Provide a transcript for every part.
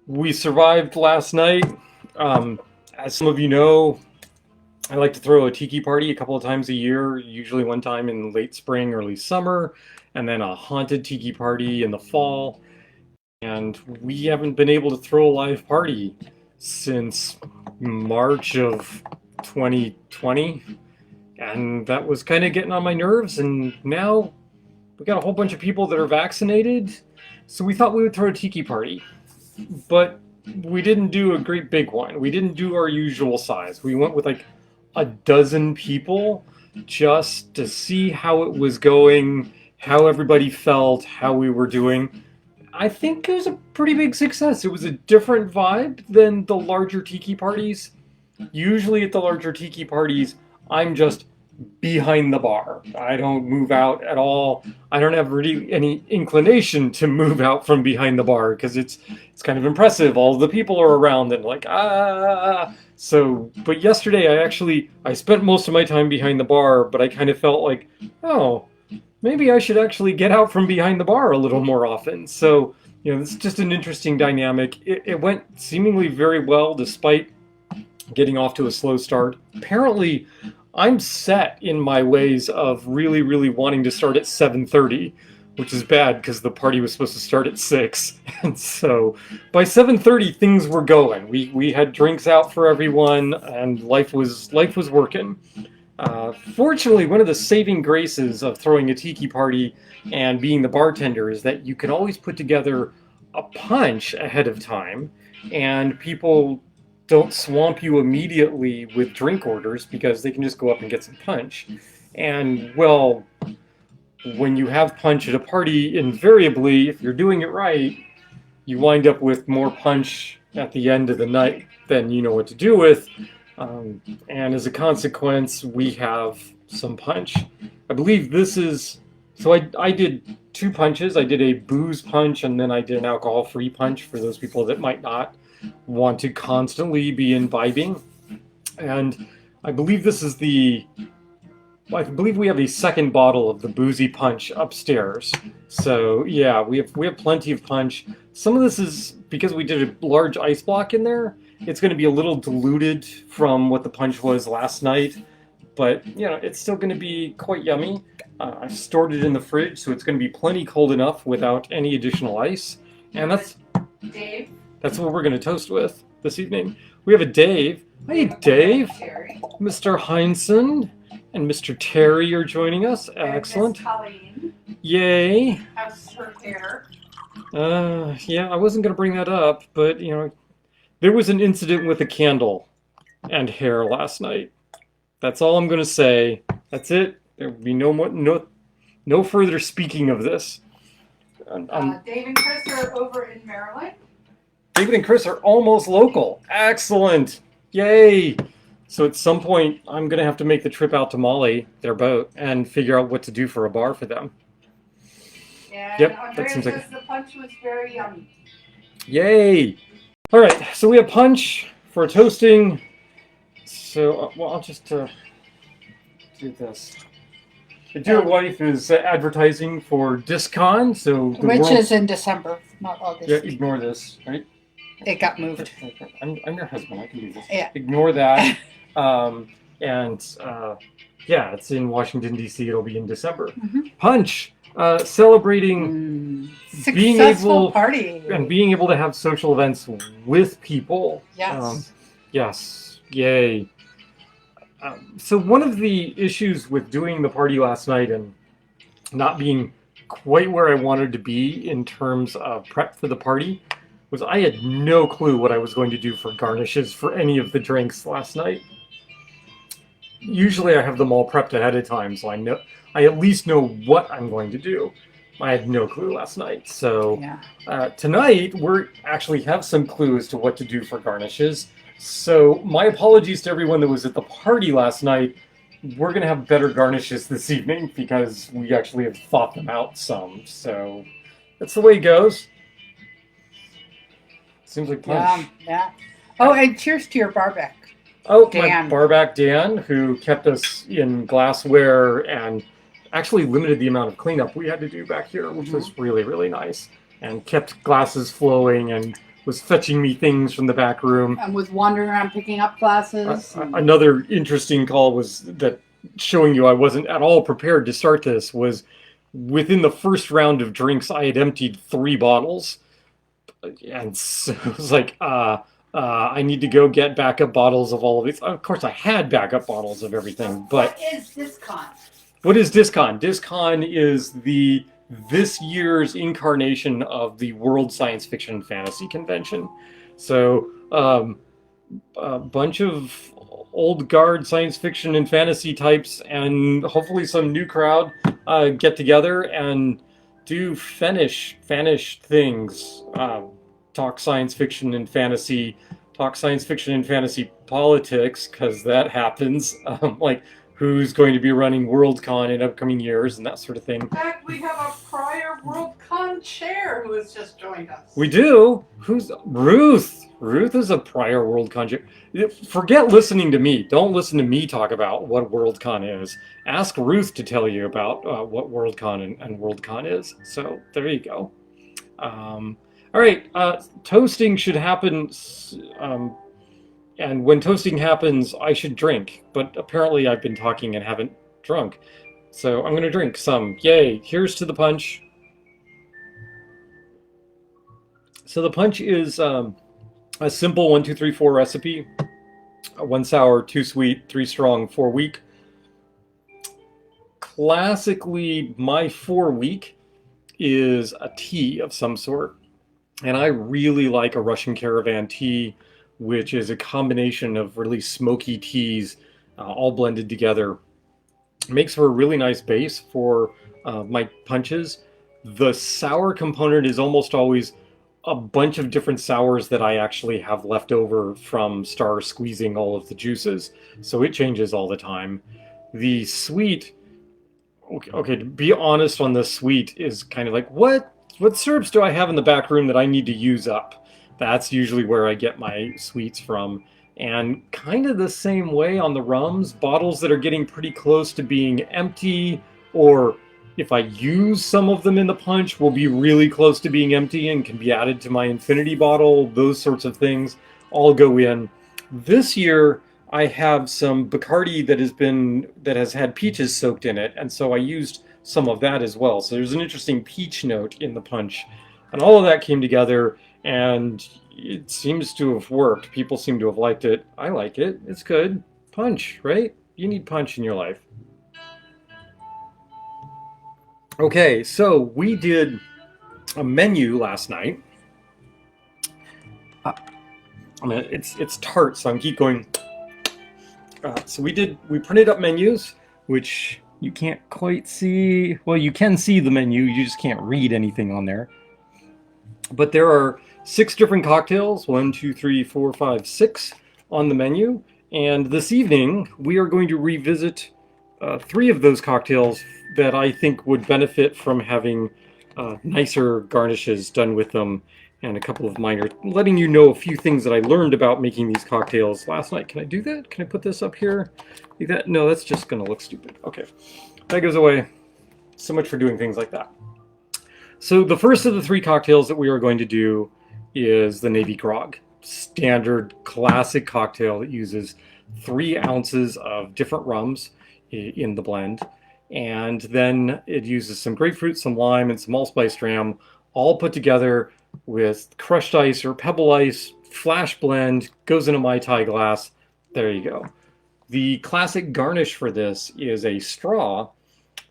We survived last night. As some of you know, I like to throw a tiki party a couple of times a year, usually one time in late spring, early summer, and then a haunted tiki party in the fall. And we haven't been able to throw a live party since March of 2020. And that was kind of getting on my nerves. And now we got a whole bunch of people that are vaccinated. So we thought we would throw a tiki party. But we didn't do a great big one. We didn't do our usual size. We went with like a dozen people just to see how it was going, how everybody felt, how we were doing. I think it was a pretty big success. It was a different vibe than the larger tiki parties. Usually at the larger tiki parties, I'm just behind the bar. I don't move out at all. I don't have really any inclination to move out from behind the bar because it's kind of impressive. All the people are around and like So, but yesterday I spent most of my time behind the bar, but I kind of felt like, oh, maybe I should actually get out from behind the bar a little more often. So, it's just an interesting dynamic. It went seemingly very well despite getting off to a slow start. Apparently, I'm set in my ways of really, really wanting to start at 7:30, which is bad because the party was supposed to start at 6. And so by 7:30 things were going. We had drinks out for everyone and life was working. Fortunately, one of the saving graces of throwing a tiki party and being the bartender is that you can always put together a punch ahead of time, and people don't swamp you immediately with drink orders because they can just go up and get some punch. And, well, when you have punch at a party, invariably, if you're doing it right, you wind up with more punch at the end of the night than you know what to do with. And as a consequence, we have some punch. I believe this is. So I did 2 punches. I did a booze punch and then I did an alcohol-free punch for those people that might not want to constantly be imbibing. And I believe this is I believe we have a second bottle of the boozy punch upstairs. So yeah, we have plenty of punch. Some of this is because we did a large ice block in there. It's going to be a little diluted from what the punch was last night, but it's still going to be quite yummy. I've stored it in the fridge, so it's going to be plenty cold enough without any additional ice. And Dave. That's what we're going to toast with this evening. We have a Dave. Hey, Dave. Mr. Heinsohn and Mr. Terry are joining us. Excellent. Miss Colleen. Yay. How's her hair? Yeah, I wasn't going to bring that up, but, there was an incident with a candle and hair last night. That's all I'm going to say. That's it. There will be no further speaking of this. Dave and Chris are over in Maryland. David and Chris are almost local. Excellent. Yay. So at some point, I'm going to have to make the trip out to Molly, their boat, and figure out what to do for a bar for them. And yep, Andrea says the punch was very yummy. Yay. All right, so we have punch for toasting. So, I'll just do this. My dear wife is advertising for DiscCon, so which is in December, not August. Yeah, ignore this, right? It got moved. I'm your husband. I can do this. Yeah. Ignore that. Yeah, it's in Washington D.C. It'll be in December. Mm-hmm. Punch, celebrating successful party and being able to have social events with people. Yes. Yes. Yay. So one of the issues with doing the party last night and not being quite where I wanted to be in terms of prep for the party was I had no clue what I was going to do for garnishes for any of the drinks last night. Usually I have them all prepped ahead of time, so I at least know what I'm going to do. I had no clue last night. So tonight we actually have some clues to what to do for garnishes. So my apologies to everyone that was at the party last night. We're going to have better garnishes this evening because we actually have thought them out some. So that's the way it goes. Seems like punch. Yeah. Oh, and cheers to your barback. Oh, Dan. My barback Dan, who kept us in glassware and actually limited the amount of cleanup we had to do back here, which was really, really nice. And kept glasses flowing and was fetching me things from the back room. And was wandering around picking up glasses. Another interesting call was that showing you I wasn't at all prepared to start this was within the first round of drinks, I had emptied 3 bottles. And so it was like, I need to go get backup bottles of all of these. Of course, I had backup bottles of everything, but... What is DisCon? What is DisCon? DisCon is this year's incarnation of the World Science Fiction and Fantasy Convention. So, a bunch of old guard science fiction and fantasy types, and hopefully some new crowd get together and do Fanish things. Talk science fiction and fantasy, talk science fiction and fantasy politics, because that happens. Like, who's going to be running Worldcon in upcoming years and that sort of thing. In fact, we have a prior Worldcon chair who has just joined us. We do? Who's Ruth? Ruth is a prior Worldcon chair. Forget listening to me. Don't listen to me talk about what Worldcon is. Ask Ruth to tell you about what Worldcon and Worldcon is. So there you go. All right, toasting should happen. And when toasting happens, I should drink. But apparently I've been talking and haven't drunk. So I'm going to drink some. Yay. Here's to the punch. So the punch is a simple 1, 2, 3, 4 recipe. 1 sour, 2 sweet, 3 strong, 4 weak. Classically, my 4 weak is a tea of some sort. And I really like a Russian Caravan tea, which is a combination of really smoky teas all blended together. It makes for a really nice base for my punches. The sour component is almost always a bunch of different sours that I actually have left over from Star squeezing all of the juices. So it changes all the time. The sweet, okay, to be honest on the sweet is kind of like, what syrups do I have in the back room that I need to use up? That's usually where I get my sweets from. And kind of the same way on the rums, bottles that are getting pretty close to being empty, or if I use some of them in the punch, will be really close to being empty and can be added to my infinity bottle. Those sorts of things all go in. This year, I have some Bacardi that has had peaches soaked in it, and so I used some of that as well. So there's an interesting peach note in the punch. And all of that came together, and it seems to have worked. People seem to have liked it. I like it. It's good. Punch, right? You need punch in your life. Okay, so we did a menu last night. It's tart, so I'm keep going. So we printed up menus, which you can't quite see. Well, you can see the menu, you just can't read anything on there. But there are 6 different cocktails, 1, 2, 3, 4, 5, 6 on the menu. And this evening, we are going to revisit 3 of those cocktails that I think would benefit from having nicer garnishes done with them, and a couple of minor, letting you know a few things that I learned about making these cocktails last night. Can I do that? Can I put this up here? Like that? No, that's just going to look stupid. Okay, that goes away. So much for doing things like that. So the first of the 3 cocktails that we are going to do is the Navy Grog. Standard classic cocktail that uses 3 ounces of different rums in the blend. And then it uses some grapefruit, some lime, and some allspice dram, all put together with crushed ice or pebble ice, flash blend, goes in a Mai Tai glass. There you go. The classic garnish for this is a straw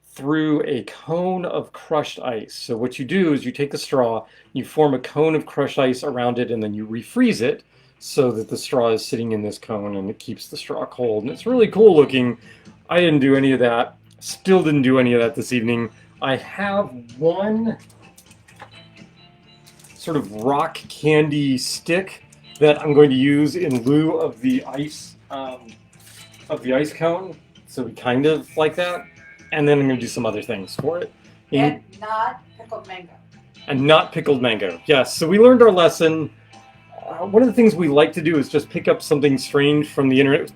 through a cone of crushed ice. So what you do is you take the straw, you form a cone of crushed ice around it, and then you refreeze it so that the straw is sitting in this cone and it keeps the straw cold. And it's really cool looking. I didn't do any of that. Still didn't do any of that this evening. I have one sort of rock candy stick that I'm going to use in lieu of the ice cone. So kind of like that. And then I'm going to do some other things for it. And not pickled mango. And not pickled mango. Yes. So we learned our lesson. One of the things we like to do is just pick up something strange from the internet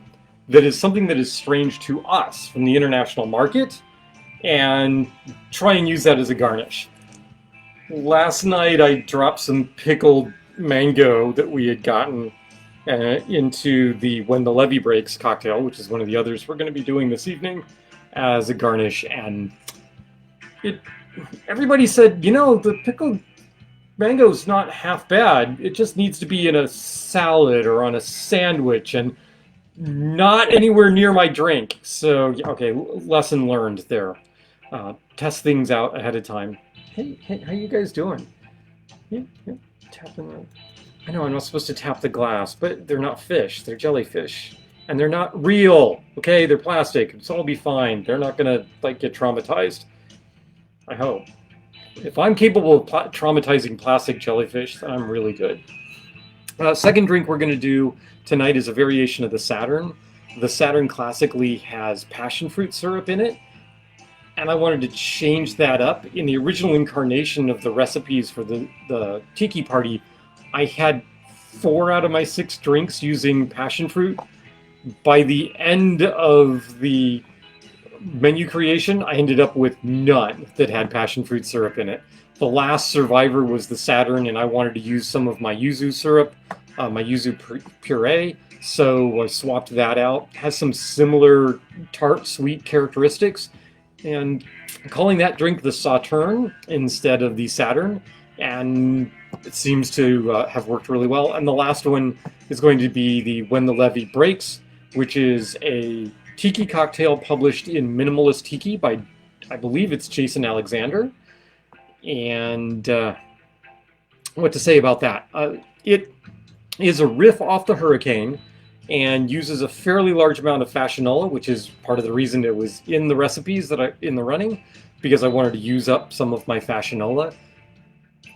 that is something that is strange to us from the international market and try and use that as a garnish. Last night I dropped some pickled mango that we had gotten into the When the Levee Breaks cocktail, which is one of the others we're going to be doing this evening, as a garnish. And everybody said, the pickled mango's not half bad. It just needs to be in a salad or on a sandwich and not anywhere near my drink. So, okay, lesson learned there. Test things out ahead of time. Hey, how you guys doing? Yeah, tapping. I know I'm not supposed to tap the glass, but they're not fish. They're jellyfish. And they're not real. Okay, they're plastic. It's all be fine. They're not gonna get traumatized. I hope. If I'm capable of traumatizing plastic jellyfish, then I'm really good. Second drink we're going to do tonight is a variation of the Saturne. The Saturne classically has passion fruit syrup in it, and I wanted to change that up. In the original incarnation of the recipes for the Tiki Party, I had 4 out of my 6 drinks using passion fruit. By the end of the menu creation, I ended up with none that had passion fruit syrup in it. The last survivor was the Saturne, and I wanted to use some of my yuzu syrup, my yuzu puree, so I swapped that out. It has some similar tart, sweet characteristics, and I'm calling that drink the Saturne instead of the Saturne, and it seems to have worked really well. And the last one is going to be the When the Levee Breaks, which is a tiki cocktail published in Minimalist Tiki by, I believe it's Jason Alexander. And what to say about that? It is a riff off the Hurricane and uses a fairly large amount of Fassionola, which is part of the reason it was in the recipes that in the running, because I wanted to use up some of my Fassionola.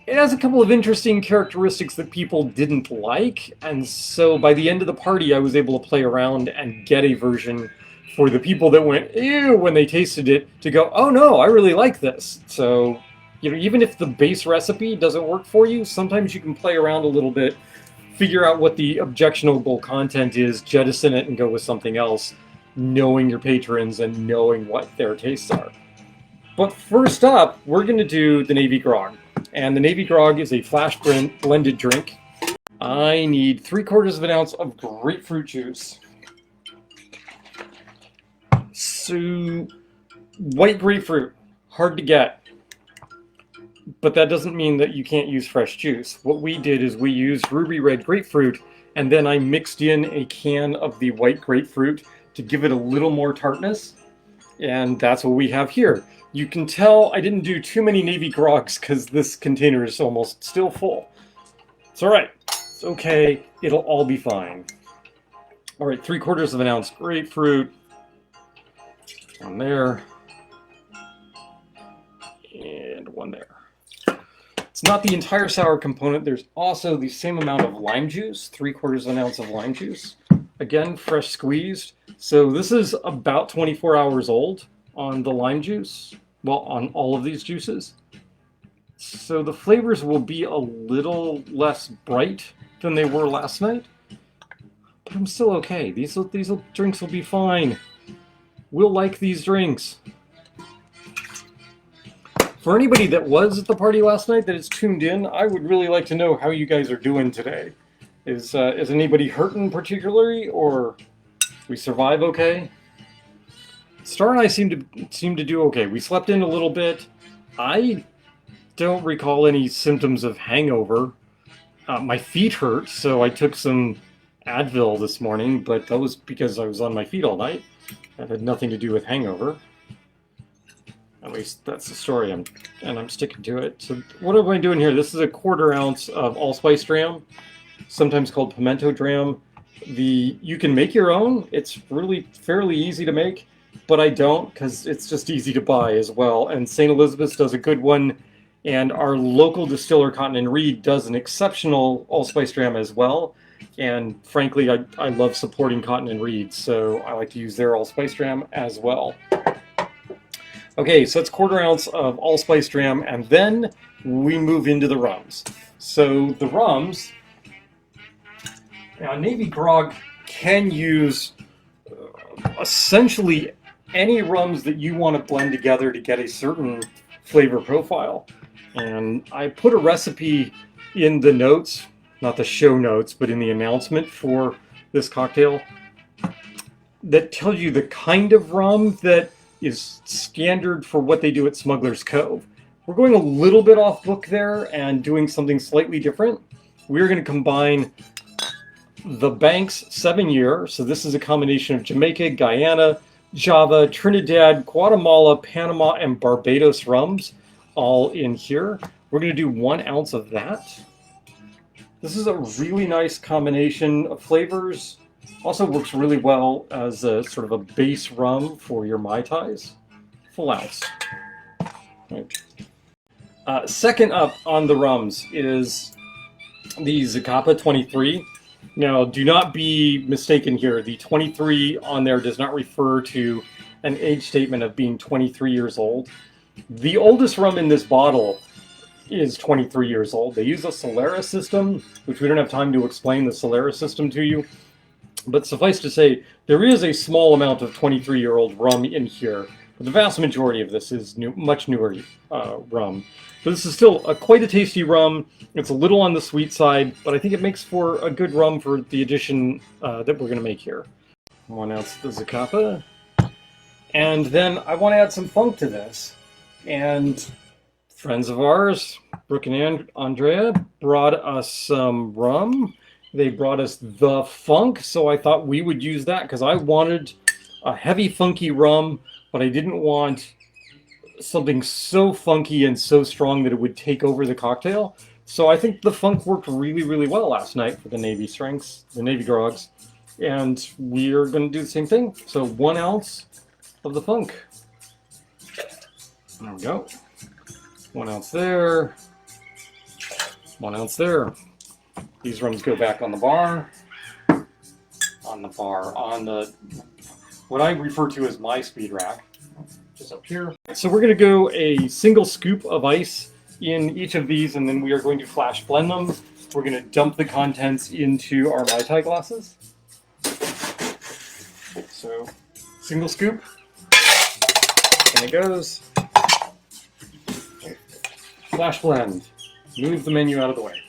It has a couple of interesting characteristics that people didn't like, and so by the end of the party I was able to play around and get a version for the people that went ew when they tasted it to go, oh no, I really like this. So, even if the base recipe doesn't work for you, sometimes you can play around a little bit, figure out what the objectionable content is, jettison it and go with something else, knowing your patrons and knowing what their tastes are. But first up, we're going to do the Navy Grog. And the Navy Grog is a flash blended drink. I need 3/4 of an ounce of grapefruit juice. So, white grapefruit, hard to get. But that doesn't mean that you can't use fresh juice. What we did is we used ruby red grapefruit, and then I mixed in a can of the white grapefruit to give it a little more tartness. And that's what we have here. You can tell I didn't do too many Navy Grogs because this container is almost still full. It's alright. It's okay. It'll all be fine. Alright, 3/4 of an ounce grapefruit. One there. And one there. It's not the entire sour component. There's also the same amount of lime juice, 3/4 of an ounce of lime juice. Again, fresh squeezed. So this is about 24 hours old on the lime juice. Well, on all of these juices. So the flavors will be a little less bright than they were last night. But I'm still okay. These drinks will be fine. We'll like these drinks. For anybody that was at the party last night that is tuned in, I would really like to know how you guys are doing today. Is anybody hurting particularly, or we survive okay? Star and I seem to do okay. We slept in a little bit. I don't recall any symptoms of hangover. My feet hurt, so I took some Advil this morning, but that was because I was on my feet all night. That had nothing to do with hangover. At least that's the story, and I'm sticking to it. So what am I doing here? This is a 1/4 ounce of allspice dram, sometimes called pimento dram. You can make your own. It's really fairly easy to make, but I don't because it's just easy to buy as well. And St. Elizabeth's does a good one, and our local distiller, Cotton & Reed, does an exceptional allspice dram as well. And frankly, I love supporting Cotton & Reed, so I like to use their allspice dram as well. Okay, so that's 1/4 ounce of allspice dram, and then we move into the rums. So the rums, now Navy Grog can use essentially any rums that you want to blend together to get a certain flavor profile. And I put a recipe in the notes not the show notes, but in the announcement for this cocktail, that tells you the kind of rum that is standard for what they do at Smuggler's Cove. We're going a little bit off book there and doing something slightly different. We're going to combine the Banks 7-year, so this is a combination of Jamaica, Guyana, Java, Trinidad, Guatemala, Panama, and Barbados rums all in here. We're going to do 1 ounce of that. This is a really nice combination of flavors. Also works really well as a sort of a base rum for your Mai Tais. Full ounce. Right. Second up on the rums is the Zacapa 23. Now, do not be mistaken here. The 23 on there does not refer to an age statement of being 23 years old. The oldest rum in this bottle is 23 years old. They use a Solera system, which we don't have time to explain the Solera system to you. But suffice to say, there is a small amount of 23-year-old rum in here. But the vast majority of this is much newer rum. But this is still quite a tasty rum. It's a little on the sweet side, but I think it makes for a good rum for the addition that we're going to make here. 1 ounce of the Zacapa. And then I want to add some funk to this. And friends of ours, Brooke and Andrea, brought us some rum. They brought us the funk, so I thought we would use that because I wanted a heavy, funky rum, but I didn't want something so funky and so strong that it would take over the cocktail. So I think the funk worked really, really well last night for the Navy strengths, the Navy Grogs, and we're going to do the same thing. So 1 ounce of the funk. There we go. 1 ounce there. 1 ounce there. These rums go back on the bar. On the what I refer to as my speed rack, just up here. So we're going to go a single scoop of ice in each of these, and then we are going to flash blend them. We're going to dump the contents into our Mai Tai glasses. So, single scoop. And it goes. Flash blend. Move the menu out of the way.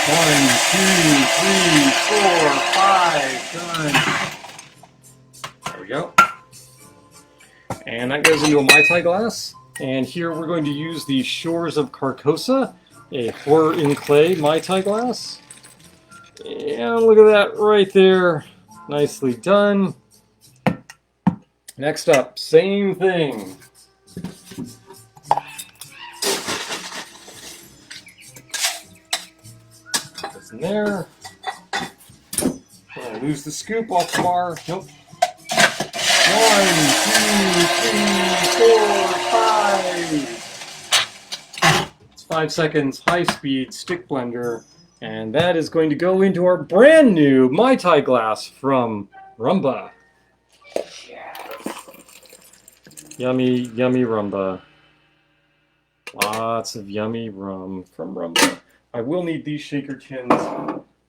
1, 2, 3, 4, 5. Done. There we go. And that goes into a Mai Tai glass. And here we're going to use the Shores of Carcosa, a Horror in Clay Mai Tai glass. And look at that right there. Nicely done. Next up, same thing. In there. Gonna lose the scoop off the bar. Nope. 1, 2, 3, 4, 5. It's 5 seconds, high speed stick blender, and that is going to go into our brand new Mai Tai glass from Rumba. Yeah. Yummy, yummy Rumba. Lots of yummy rum from Rumba. I will need these shaker tins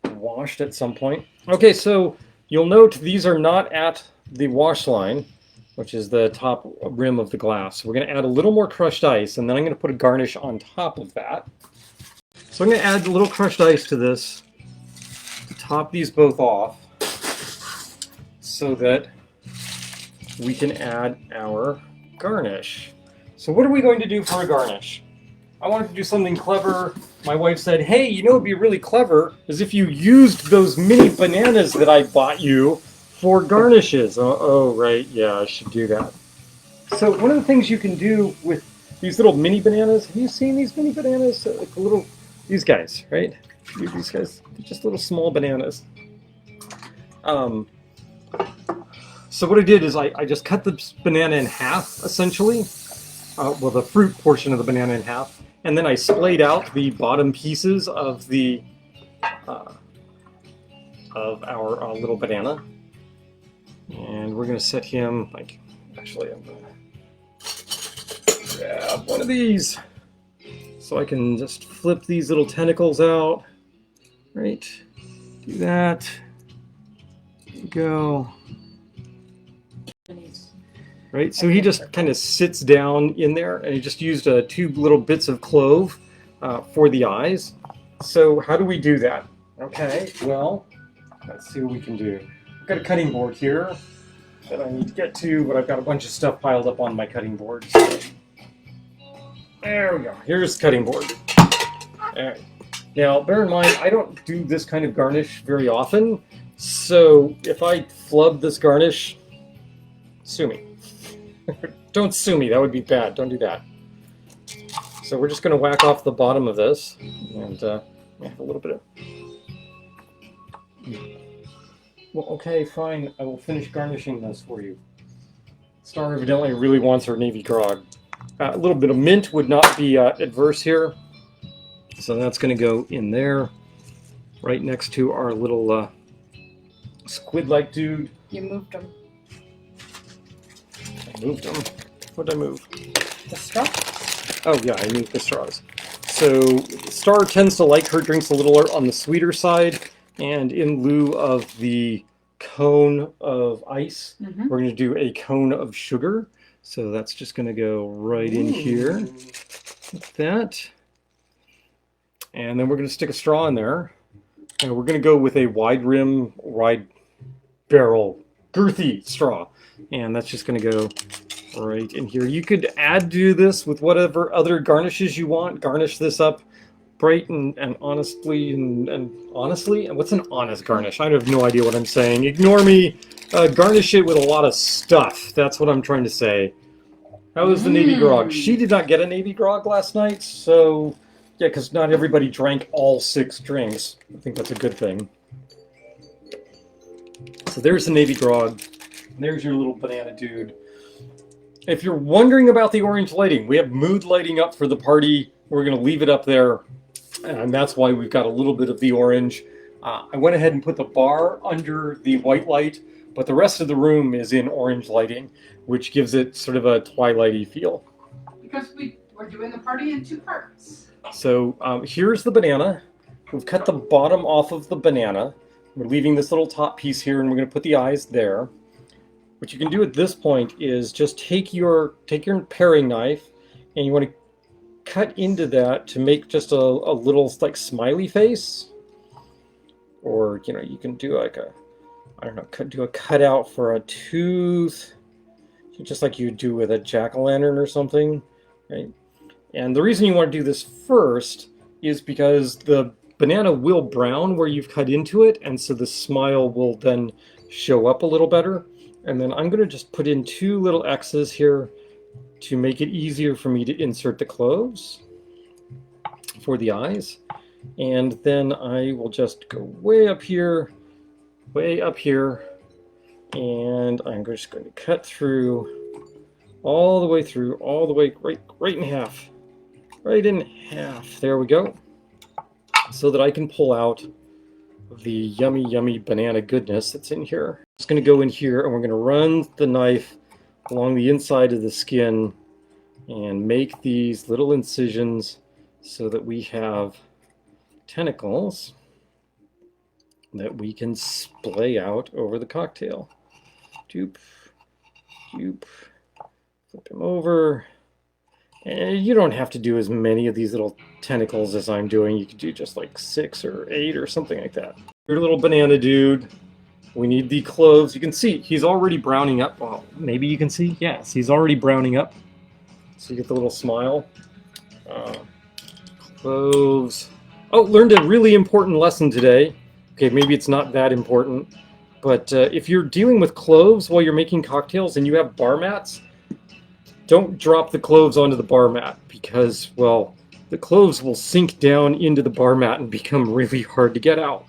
washed at some point. Okay, so you'll note these are not at the wash line, which is the top rim of the glass. So we're going to add a little more crushed ice, and then I'm going to put a garnish on top of that. So I'm going to add a little crushed ice to this to top these both off so that we can add our garnish. So what are we going to do for a garnish? I wanted to do something clever. My wife said, hey, you know what would be really clever is if you used those mini bananas that I bought you for garnishes. Oh, right, yeah, I should do that. So one of the things you can do with these little mini bananas, have you seen these mini bananas? Like these guys, right? These guys, they're just little small bananas. So what I did is I just cut the banana in half, essentially. Well, the fruit portion of the banana in half. And then I splayed out the bottom pieces of the of our little banana, and we're gonna set him like. Actually, I'm gonna grab one of these so I can just flip these little tentacles out. Right, do that. There we go. Right, so he just kind of sits down in there, and he just used 2 little bits of clove for the eyes. So how do we do that? Okay, well, let's see what we can do. I've got a cutting board here that I need to get to, but I've got a bunch of stuff piled up on my cutting board. So there we go. Here's the cutting board. All right. Now, bear in mind, I don't do this kind of garnish very often, so if I flub this garnish, sue me. Don't sue me, that would be bad. Don't do that. So we're just going to whack off the bottom of this, and have a little bit of... Well, okay, fine. I will finish garnishing this for you. Star evidently really wants her navy grog. A little bit of mint would not be adverse here. So that's going to go in there, right next to our little squid-like dude. You moved them. I moved them. What did I move? The straw? Oh yeah, I moved the straws. So Star tends to like her drinks a little on the sweeter side, and in lieu of the cone of ice, we're going to do a cone of sugar. So that's just going to go right in here, like that. And then we're going to stick a straw in there. And we're going to go with a wide rim, wide barrel, girthy straw. And that's just going to go right in here. You could add to this with whatever other garnishes you want. Garnish this up bright and honestly. And honestly? What's an honest garnish? I have no idea what I'm saying. Ignore me. Garnish it with a lot of stuff. That's what I'm trying to say. How was the Navy Grog? She did not get a Navy Grog last night, so... Yeah, because not everybody drank all 6 drinks. I think that's a good thing. So there's the Navy Grog. There's your little banana dude. If you're wondering about the orange lighting, we have mood lighting up for the party. We're going to leave it up there, and that's why we've got a little bit of the orange. I went ahead and put the bar under the white light, but the rest of the room is in orange lighting, which gives it sort of a twilighty feel. Because we're doing the party in 2 parts. So here's the banana. We've cut the bottom off of the banana. We're leaving this little top piece here, and we're going to put the eyes there. What you can do at this point is just take your paring knife, and you want to cut into that to make just a little like smiley face. Or you can do like do a cutout for a tooth, just like you do with a jack-o'-lantern or something, right? And the reason you want to do this first is because the banana will brown where you've cut into it, and so the smile will then show up a little better. And then I'm going to just put in 2 little X's here to make it easier for me to insert the cloves for the eyes. And then I will just go way up here, and I'm just going to cut through, all the way right in half. Right in half. There we go. So that I can pull out the yummy, yummy banana goodness that's in here. It's going to go in here, and we're going to run the knife along the inside of the skin and make these little incisions so that we have tentacles that we can splay out over the cocktail. Doop, doop, flip him over. And you don't have to do as many of these little tentacles as I'm doing. You could do just like 6 or 8 or something like that. Your little banana dude. We need the cloves. You can see he's already browning up. Well, maybe you can see. Yes, he's already browning up. So you get the little smile. Cloves. Oh, learned a really important lesson today. Okay, maybe it's not that important. But if you're dealing with cloves while you're making cocktails and you have bar mats, don't drop the cloves onto the bar mat because, well, the cloves will sink down into the bar mat and become really hard to get out.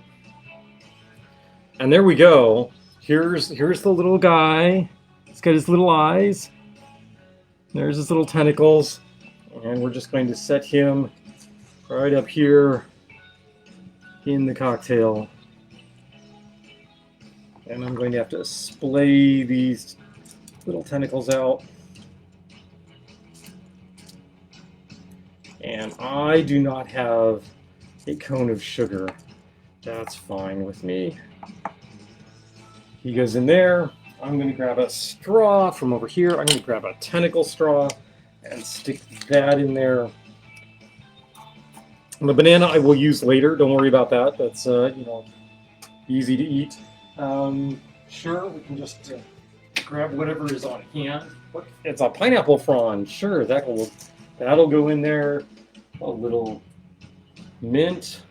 And there we go. Here's the little guy. He's got his little eyes. There's his little tentacles. And we're just going to set him right up here in the cocktail. And I'm going to have to splay these little tentacles out. And I do not have a cone of sugar. That's fine with me. He goes in there. I'm going to grab a straw from over here. I'm going to grab a tentacle straw and stick that in there. And the banana I will use later. Don't worry about that. That's easy to eat. Sure, we can just grab whatever is on hand. Look, it's a pineapple frond. Sure, that'll go in there. A little mint.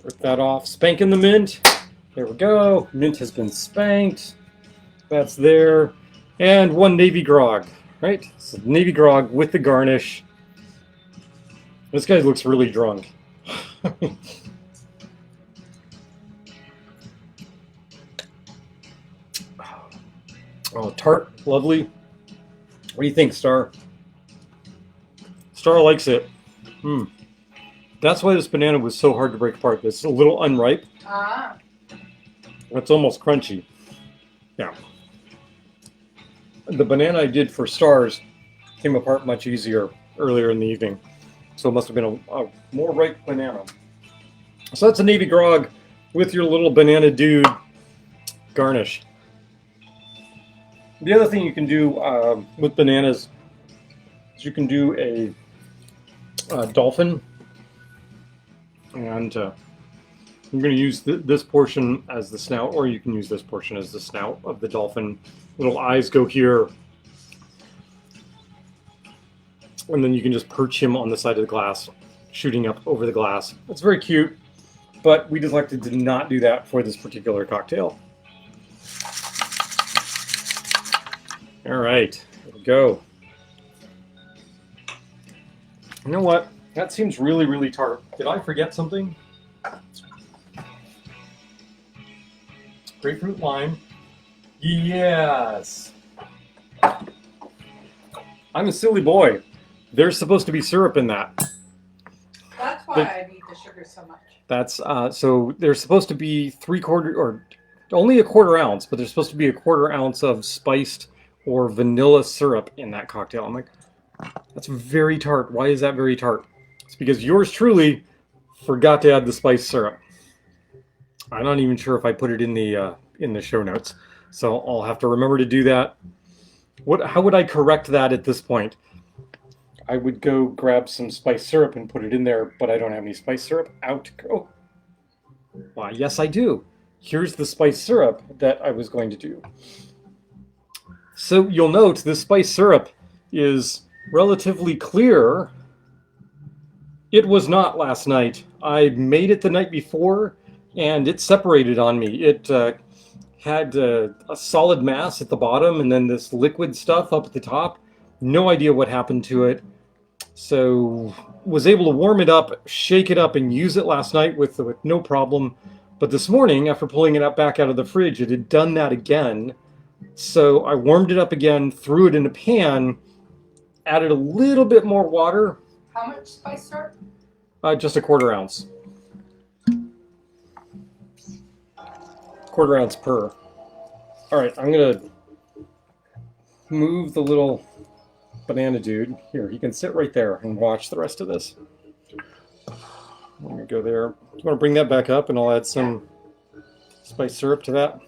Rip that off. Spanking the mint. There we go. Mint has been spanked. That's there. And one Navy Grog, right? So Navy Grog with the garnish. This guy looks really drunk. Oh, tart, lovely. What do you think, Star? Star likes it. That's why this banana was so hard to break apart. It's a little unripe. Ah. It's almost crunchy. Yeah. The banana I did for Stars came apart much easier earlier in the evening. So it must have been a more ripe banana. So that's a Navy Grog with your little banana dude garnish. The other thing you can do with bananas is you can do a dolphin. And I'm going to use this portion as the snout, or you can use this portion as the snout of the dolphin. Little eyes go here. And then you can just perch him on the side of the glass, shooting up over the glass. It's very cute, but we elected to not do that for this particular cocktail. All right, here we go. You know what? That seems really, really tart. Did I forget something? Grapefruit lime. Yes. I'm a silly boy. There's supposed to be syrup in that. That's why I need the sugar so much. That's so there's supposed to be 3/4 or only a 1/4 ounce, but there's supposed to be a 1/4 ounce of spiced or vanilla syrup in that cocktail. I'm like, that's very tart. Why is that very tart? It's because yours truly forgot to add the spiced syrup. I'm not even sure if I put it in the show notes, so I'll have to remember to do that. How would I correct that at this point? I would go grab some spiced syrup and put it in there, but I don't have any spiced syrup. Out. Oh, why? Yes, I do. Here's the spiced syrup that I was going to do. So you'll note this spiced syrup is relatively clear. It was not last night. I made it the night before, and it separated on me. It had a solid mass at the bottom, and then this liquid stuff up at the top. No idea what happened to it. So was able to warm it up, shake it up, and use it last night with no problem. But this morning, after pulling it back out of the fridge, it had done that again. So I warmed it up again, threw it in a pan, added a little bit more water. How much spice syrup? Just a 1/4 ounce. 1/4 ounce per. All right, I'm gonna move the little banana dude here. He can sit right there and watch the rest of this. I'm gonna go there. You want to bring that back up, and I'll add some spiced syrup to that.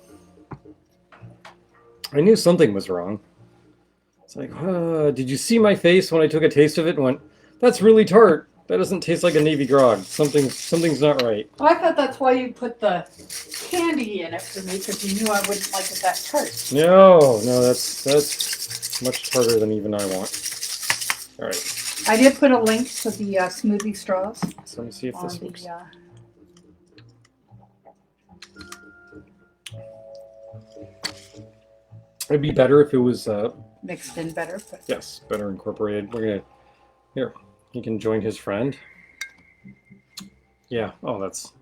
I knew something was wrong. It's like, did you see my face when I took a taste of it and went, "That's really tart. That doesn't taste like a Navy Grog. Something's not right." Well, I thought that's why you put the candy in it for me, because you knew I wouldn't like it that tart. No, that's much tarter than even I want. All right. I did put a link to the smoothie straws So let me see if on this works. the. It'd be better if it was Mixed in better. But yes, better incorporated. Here. He can join his friend. Yeah. Oh, that's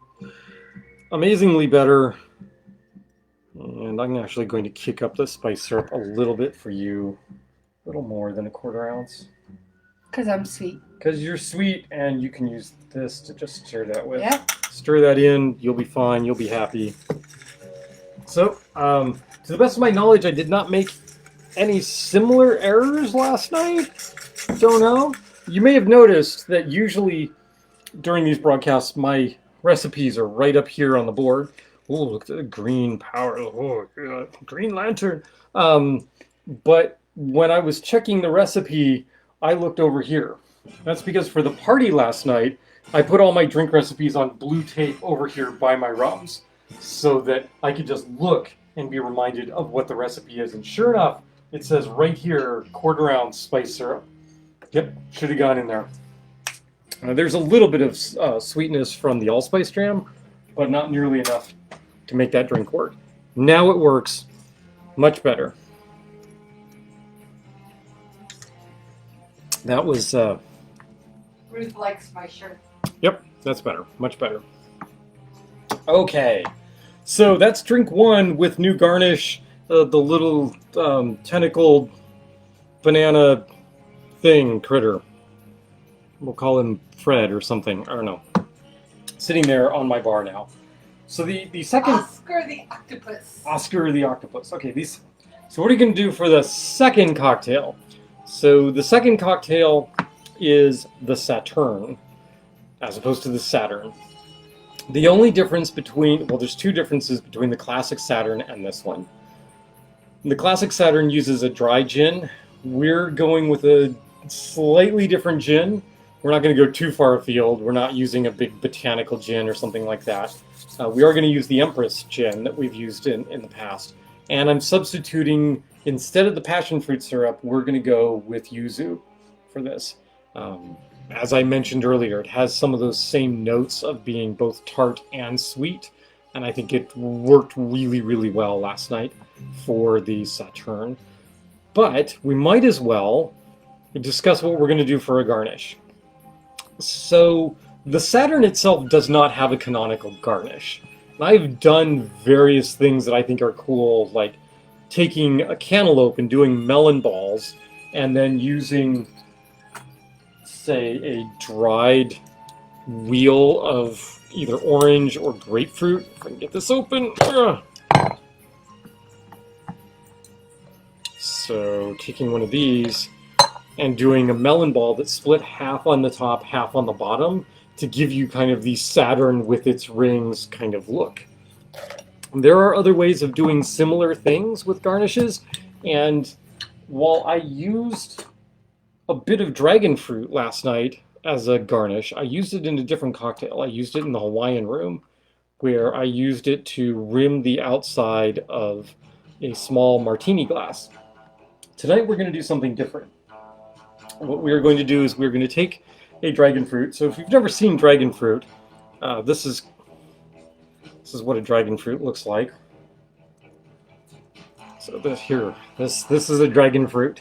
amazingly better. And I'm actually going to kick up the spice syrup a little bit for you. A little more than a 1/4 ounce. because I'm sweet. Because you're sweet, and you can use this to just stir that with. Yeah. Stir that in. You'll be fine. You'll be happy. So, to the best of my knowledge, I did not make any similar errors last night. Don't know. You may have noticed that usually during these broadcasts, my recipes are right up here on the board. Oh, look at the green power. Oh, yeah, Green Lantern. But when I was checking the recipe, I looked over here. That's because for the party last night, I put all my drink recipes on blue tape over here by my rums so that I could just look and be reminded of what the recipe is. And sure enough, it says right here, quarter ounce spice syrup. Yep, should have gone in there. There's a little bit of sweetness from the allspice jam, but not nearly enough to make that drink work. Now it works much better. That was, Ruth likes my shirt. yep, that's better, much better. Okay, so that's drink one with new garnish, the little tentacled banana thing critter. We'll call him Fred or something, I don't know. Sitting there on my bar now. So the second... Oscar the octopus. Oscar the octopus. Okay, these... So what are you going to do for the second cocktail? So the second cocktail is the Saturne, as opposed to the Saturn. The only difference between... Well, there's two differences between the classic Saturn and this one. The classic Saturn uses a dry gin. We're going with a slightly different gin. We're not going to go too far afield. We're not using a big botanical gin or something like that. We are going to use the Empress gin that we've used in the past. And I'm substituting, instead of the passion fruit syrup, we're going to go with yuzu for this. As I mentioned earlier, it has some of those same notes of being both tart and sweet. And I think it worked really, really well last night for the Saturne. But we might as well discuss what we're going to do for a garnish. So the Saturn itself does not have a canonical garnish. I've done various things that I think are cool, like taking a cantaloupe and doing melon balls, and then using, say, a dried wheel of either orange or grapefruit. If I can get this open. So taking one of these and doing a melon ball that's split half on the top, half on the bottom, to give you kind of the Saturn with its rings kind of look. There are other ways of doing similar things with garnishes, and while I used a bit of dragon fruit last night as a garnish, I used it in a different cocktail. I used it in the Hawaiian room, where I used it to rim the outside of a small martini glass. Tonight we're going to do something different. What we're going to do is we're going to take a dragon fruit. So if you've never seen dragon fruit, this is what a dragon fruit looks like. So this is a dragon fruit.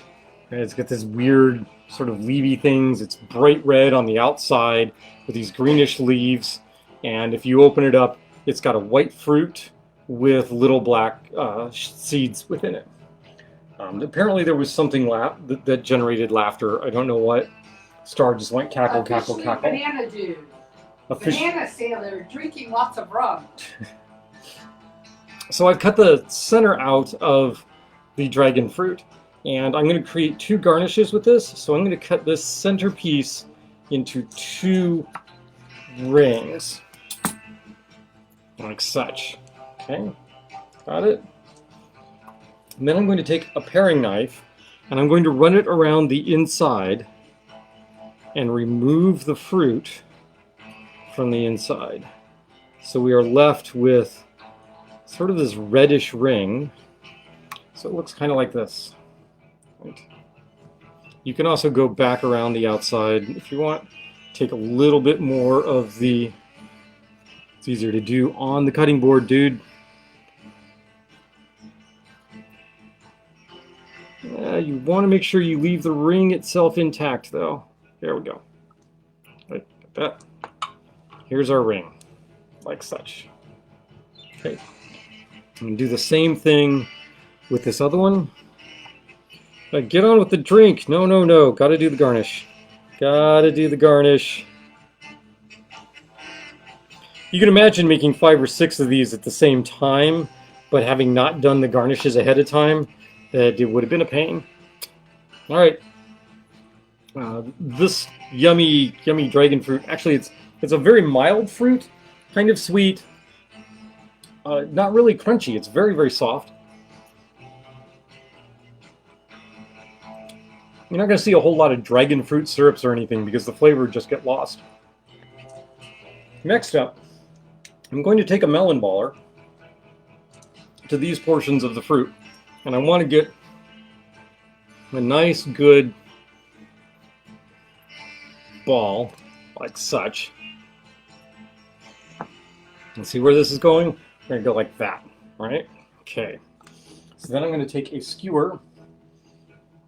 And it's got this weird sort of leafy things. It's bright red on the outside with these greenish leaves. And if you open it up, it's got a white fruit with little black seeds within it. Apparently there was something that generated laughter. I don't know what. Star just went cackle, cackle, cackle. Banana dude. Banana sailor drinking lots of rum. So I've cut the center out of the dragon fruit, and I'm going to create two garnishes with this. So I'm going to cut this center piece into two rings, like such. Okay, got it? And then I'm going to take a paring knife, and I'm going to run it around the inside and remove the fruit from the inside. So we are left with sort of this reddish ring. So it looks kind of like this. Right. You can also go back around the outside if you want. Take a little bit more of the... It's easier to do on the cutting board, dude. You want to make sure you leave the ring itself intact, though. There we go. Like that. Here's our ring, like such. Okay. And do the same thing with this other one. Get on with the drink. No, no, no. Gotta do the garnish. Gotta do the garnish. You can imagine making 5 or 6 of these at the same time, but having not done the garnishes ahead of time, it would have been a pain. All right. This yummy dragon fruit, actually it's a very mild fruit, kind of sweet, not really crunchy. It's very, very soft. You're not going to see a whole lot of dragon fruit syrups or anything because the flavor would just get lost. Next up, I'm going to take a melon baller to these portions of the fruit, and I want to get a nice, good ball, like such. And see where this is going? We're going to go like that, right? Okay. So then I'm going to take a skewer.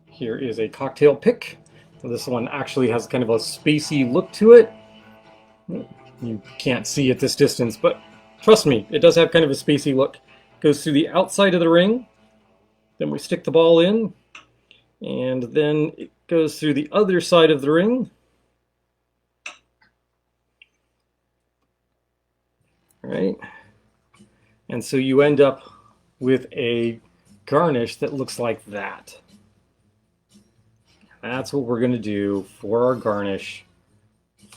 Here is a cocktail pick. This one actually has kind of a spacey look to it. You can't see at this distance, but trust me, it does have kind of a spacey look. Goes through the outside of the ring, then we stick the ball in, and then it goes through the other side of the ring. Right? And so you end up with a garnish that looks like that. That's what we're going to do for our garnish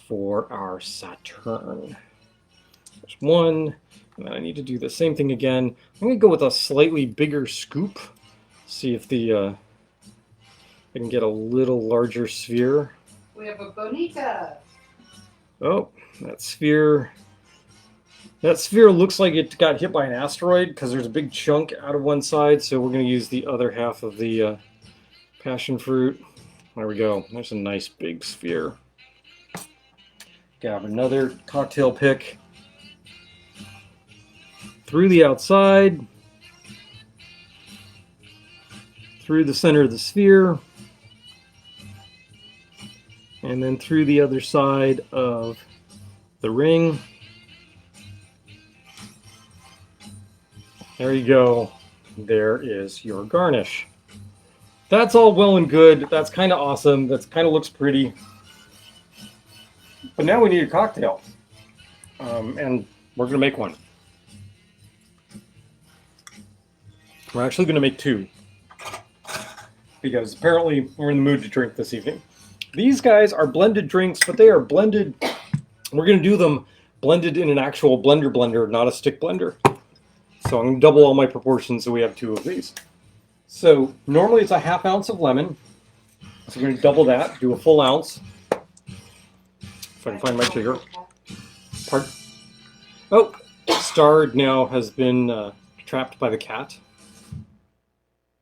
for our Saturne. There's one, and then I need to do the same thing again. I'm going to go with a slightly bigger scoop. See if I can get a little larger sphere. We have a bonita. Oh, that sphere looks like it got hit by an asteroid because there's a big chunk out of one side, so we're going to use the other half of the passion fruit. There we go. There's a nice big sphere. Grab another cocktail pick through the outside, through the center of the sphere, and then through the other side of the ring. There you go. There is your garnish. That's all well and good. That's kind of awesome. That kind of looks pretty. But now we need a cocktail. And we're going to make one. We're actually going to make two. Because apparently we're in the mood to drink this evening. These guys are blended drinks, but they are blended. We're going to do them blended in an actual blender, not a stick blender. So I'm going to double all my proportions so we have two of these. So normally it's a ½ ounce of lemon. So we're going to double that, do a full ounce. If I can find my sugar. Pardon? Oh, Star now has been trapped by the cat.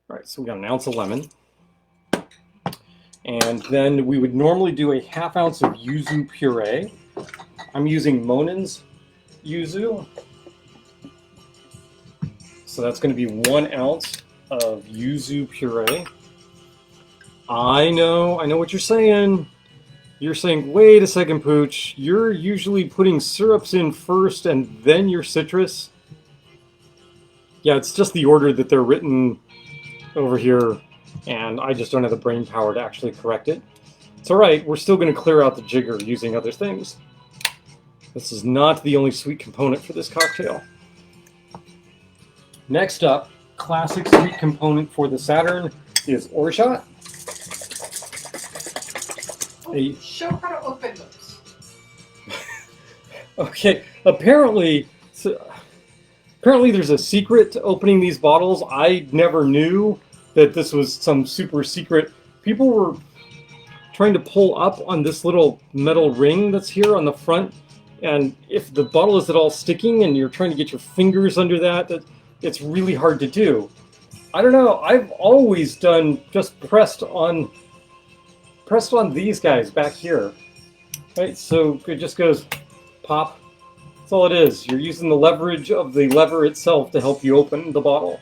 All right, so we got an ounce of lemon. And then we would normally do a ½ ounce of yuzu puree. I'm using Monen's yuzu. So that's going to be 1 ounce of yuzu puree. I know what you're saying. You're saying, wait a second, Pooch. You're usually putting syrups in first and then your citrus. Yeah, it's just the order that they're written over here, and I just don't have the brain power to actually correct it. It's all right. We're still going to clear out the jigger using other things. This is not the only sweet component for this cocktail. Next up, classic sweet component for the Saturne is orgeat. Show how to open those. Okay, apparently there's a secret to opening these bottles. I never knew that this was some super secret. People were trying to pull up on this little metal ring that's here on the front, and if the bottle is at all sticking and you're trying to get your fingers under that, it's really hard to do. I don't know. I've always done just pressed on these guys back here. Right? So it just goes pop. That's all it is. You're using the leverage of the lever itself to help you open the bottle.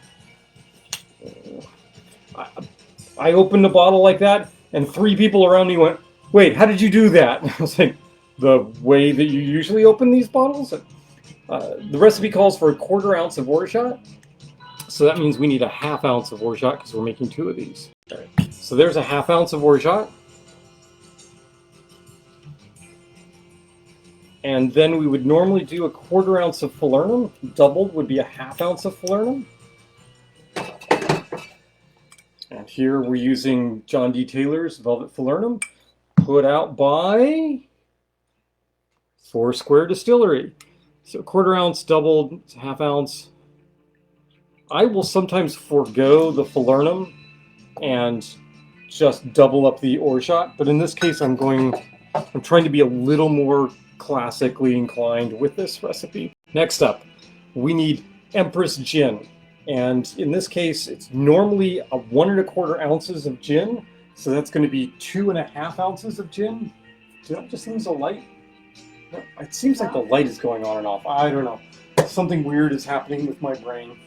I opened the bottle like that, and 3 people around me went, "Wait, how did you do that?" I was like, "The way that you usually open these bottles?" The recipe calls for a ¼ ounce of orgeat. So that means we need a ½ ounce of orgeat because we're making 2 of these. Right. So there's a ½ ounce of orgeat. And then we would normally do a ¼ ounce of falernum. Doubled would be a ½ ounce of falernum. And here we're using John D. Taylor's Velvet Falernum, put out by Foursquare Distillery. So ¼ ounce doubled, it's a ½ ounce. I will sometimes forego the falernum and just double up the orgeat, but in this case I'm going I'm trying to be a little more classically inclined with this recipe. Next up, we need Empress gin. And in this case, it's normally a 1¼ ounces of gin. So that's going to be 2½ ounces of gin. Did I just lose a light? No, it seems like the light is going on and off. I don't know. Something weird is happening with my brain.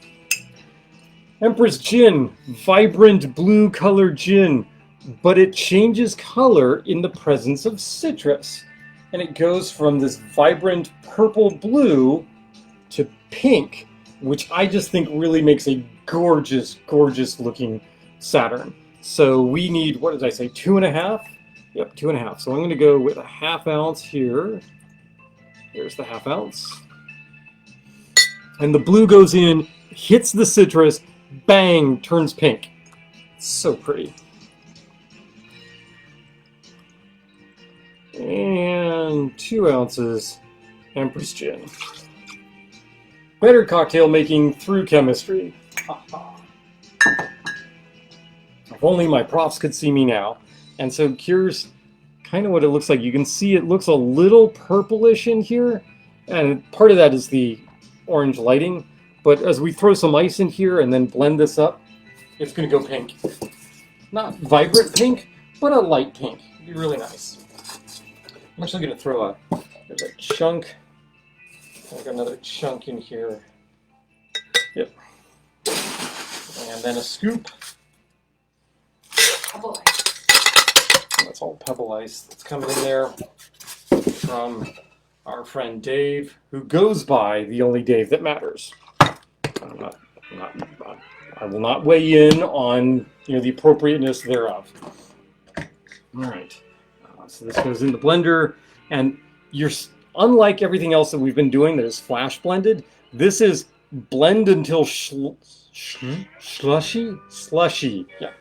Empress gin, vibrant blue color gin, but it changes color in the presence of citrus. And it goes from this vibrant purple blue to pink, which I just think really makes a gorgeous, gorgeous looking Saturne. So we need, what did I say, 2½? Yep, 2½. So I'm going to go with a ½ ounce here. Here's the ½ ounce. And the blue goes in, hits the citrus, bang, turns pink. It's so pretty. And 2 ounces Empress gin. Better cocktail making through chemistry. If only my profs could see me now. And so here's kind of what it looks like. You can see it looks a little purplish in here. And part of that is the orange lighting. But as we throw some ice in here and then blend this up, it's going to go pink. Not vibrant pink, but a light pink. It'd be really nice. I'm actually going to throw there's a chunk. I've got another chunk in here. Yep. And then a scoop. Pebble ice. That's all pebble ice that's coming in there from our friend Dave, who goes by the only Dave that matters. I will not weigh in on the appropriateness thereof. All right. So this goes in the blender, and unlike everything else that we've been doing that is flash blended, this is blend until slushy. Yeah.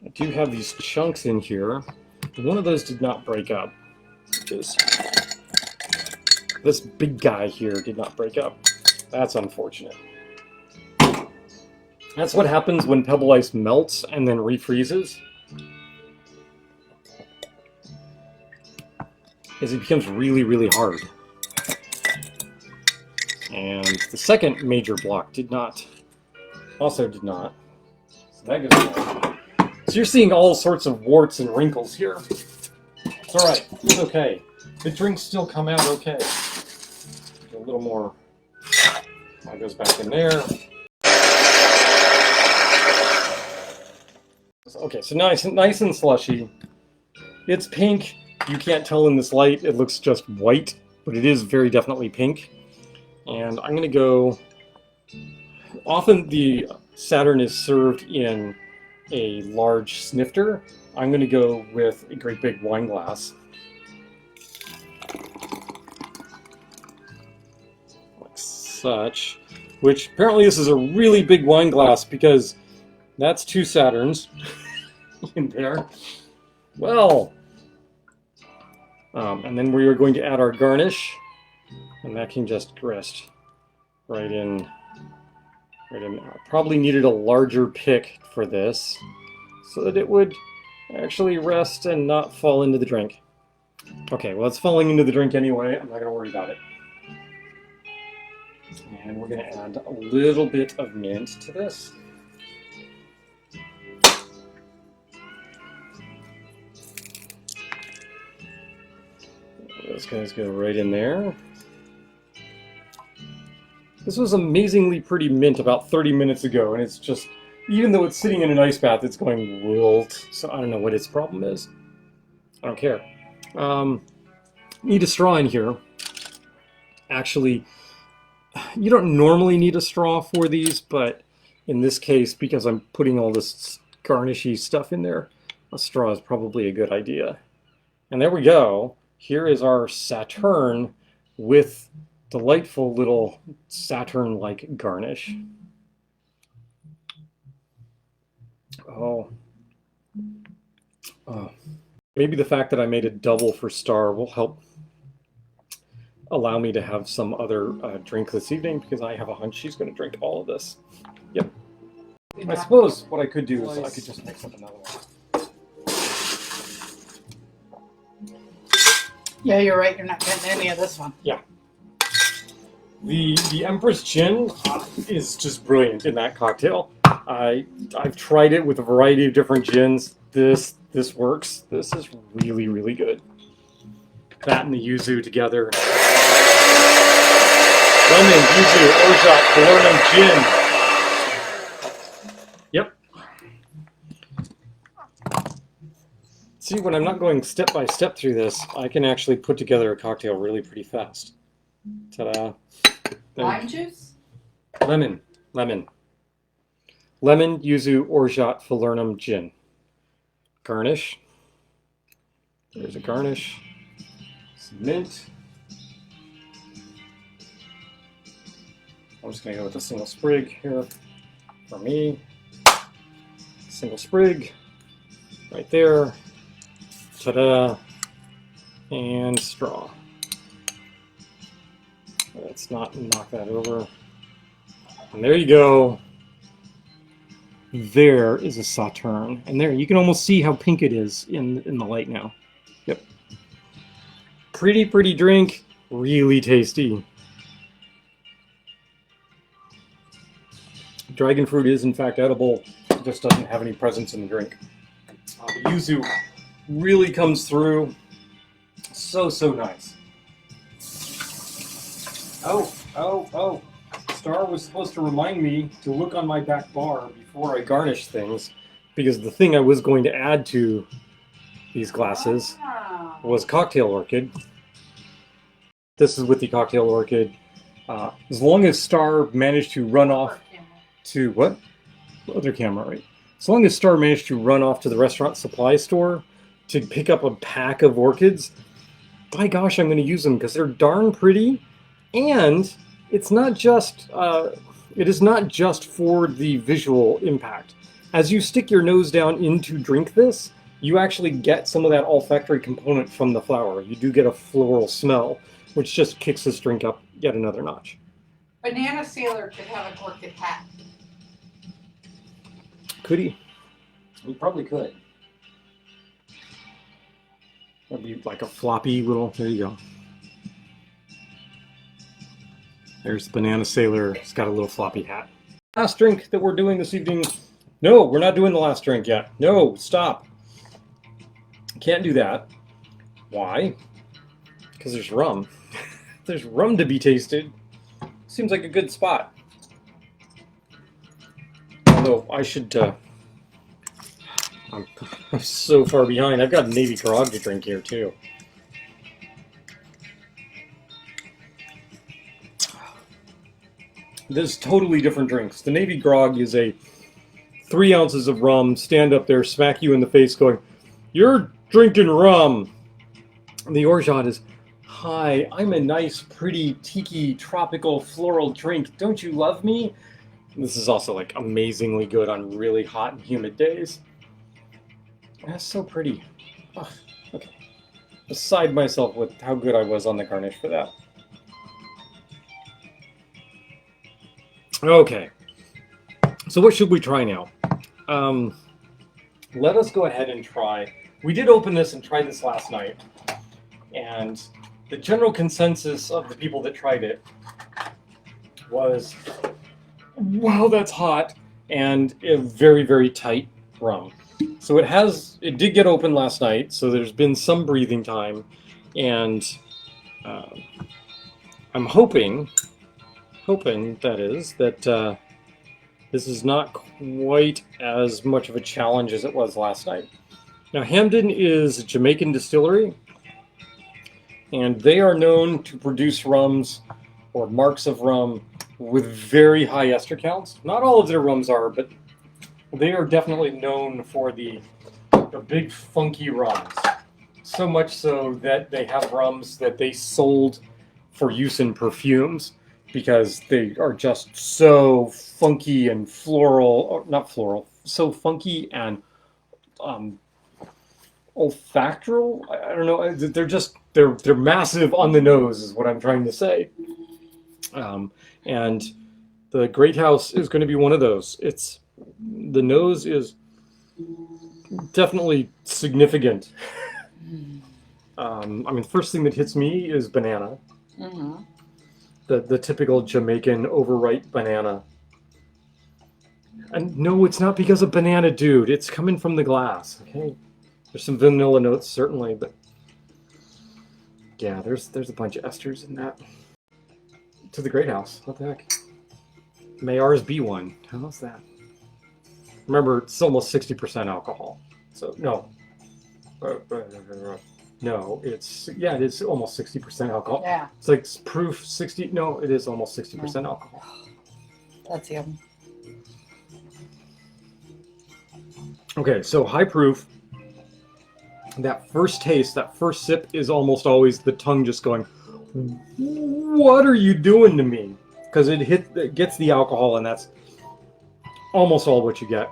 I do have these chunks in here. One of those did not break up, which is this big guy here did not break up. That's unfortunate. That's what happens when pebble ice melts and then refreezes. Is it becomes really, really hard. And the second major block also did not. So that goes away. So you're seeing all sorts of warts and wrinkles here. It's alright, it's okay. The drinks still come out okay. A little more. That goes back in there. Okay, so nice and slushy. It's pink. You can't tell in this light. It looks just white, but it is very definitely pink. And I'm going to go... Often the Saturne is served in a large snifter. I'm going to go with a great big wine glass. Like such. Which, apparently this is a really big wine glass because that's 2 Saturns in there. Well, and then we are going to add our garnish, and that can just rest right in. I probably needed a larger pick for this so that it would actually rest and not fall into the drink. Okay, well, it's falling into the drink anyway. I'm not going to worry about it. And we're going to add a little bit of mint to this. Those guys go right in there. This was amazingly pretty mint about 30 minutes ago, and it's just, even though it's sitting in an ice bath, it's going wilt. So I don't know what its problem is. I don't care. Need a straw in here. Actually, you don't normally need a straw for these, but in this case, because I'm putting all this garnishy stuff in there, a straw is probably a good idea. And there we go. Here is our Saturne with delightful little Saturne-like garnish. Oh. Maybe the fact that I made a double for Star will help allow me to have some other drink this evening, because I have a hunch she's going to drink all of this. Yep. I suppose what I could do is I could just mix up another one. Yeah, you're right. You're not getting any of this one. Yeah. The Empress Gin is just brilliant in that cocktail. I've tried it with a variety of different gins. This works. This is really, really good. That and the yuzu together. Lemon, yuzu, orgeat, falernum, gin. Yep. See, when I'm not going step by step through this, I can actually put together a cocktail really pretty fast. Ta-da. Lime juice? Lemon, yuzu, orgeat, falernum, gin. Garnish. There's a garnish. Some mint. I'm just going to go with a single sprig here for me. Single sprig right there. Ta-da. And straw. Let's not knock that over. And there you go. There is a Saturne. And there, you can almost see how pink it is in the light now. Yep. Pretty, pretty drink. Really tasty. Dragon fruit is, in fact, edible. It just doesn't have any presence in the drink. The yuzu really comes through. So, so nice. Oh. Star was supposed to remind me to look on my back bar before I garnish things, because the thing I was going to add to these glasses was cocktail orchid. This is with the cocktail orchid. As long as Star managed to run off to what? Other camera, right? As long as Star managed to run off to the restaurant supply store to pick up a pack of orchids, by gosh, I'm going to use them because they're darn pretty, and it's not just, it is not just for the visual impact. As you stick your nose down in to drink this, you actually get some of that olfactory component from the flower. You do get a floral smell, which just kicks this drink up yet another notch. Banana Sailor could have an orchid hat. Could he? He probably could. That'd be like a floppy little, there you go. There's the Banana Sailor. It's got a little floppy hat. Last drink that we're doing this evening. No, we're not doing the last drink yet. No, stop. Can't do that. Why? Because there's rum. There's rum to be tasted. Seems like a good spot. Although I should... I'm so far behind. I've got Navy Grog to drink here too. There's totally different drinks. The Navy Grog is a 3 ounces of rum, stand up there, smack you in the face going, "You're drinking rum." And the orgeat is, "Hi, I'm a nice, pretty, tiki, tropical, floral drink. Don't you love me?" And this is also like amazingly good on really hot and humid days. That's so pretty. Oh, okay. Beside myself with how good I was on the Garnish for that. Okay, so what should we try now? Let us go ahead and try. We did open this and try this last night, and the general consensus of the people that tried it was, wow, that's hot, and a very, very tight rum. So it did get open last night, so there's been some breathing time, and I'm hoping that is, that this is not quite as much of a challenge as it was last night. Now, Hamden is a Jamaican distillery, and they are known to produce rums or marks of rum with very high ester counts. Not all of their rums are, but they are definitely known for the big funky rums. So much so that they have rums that they sold for use in perfumes, because they are just so funky and floral, or not floral, so funky and olfactoral. I don't know. They're massive on the nose, is what I'm trying to say. And the Great House is going to be one of those. The nose is definitely significant. I mean, the first thing that hits me is banana. Mm-hmm. The typical Jamaican overripe banana. And no, it's not because of banana, dude. It's coming from the glass. Okay, there's some vanilla notes certainly, but yeah, there's a bunch of esters in that. To the Great House. What the heck? May ours be one. How's that? Remember, it's almost 60% alcohol. So no, no, it is almost 60% alcohol. Yeah. It's like proof 60. No, it is almost 60% alcohol. That's yum. Okay, so high proof. That first taste, that first sip is almost always the tongue just going, "What are you doing to me?" Because it gets the alcohol, and that's almost all what you get.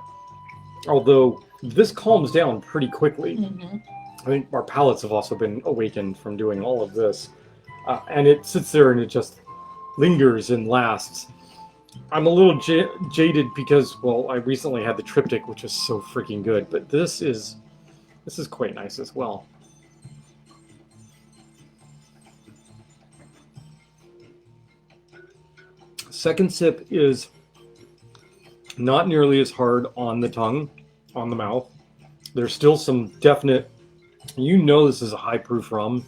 Although this calms down pretty quickly. Mm-hmm. I think our palates have also been awakened from doing all of this. And it sits there and it just lingers and lasts. I'm a little jaded because, well, I recently had the triptych, which is so freaking good. But this is quite nice as well. Second sip is not nearly as hard on the tongue, on the mouth. There's still some definite, this is a high proof rum,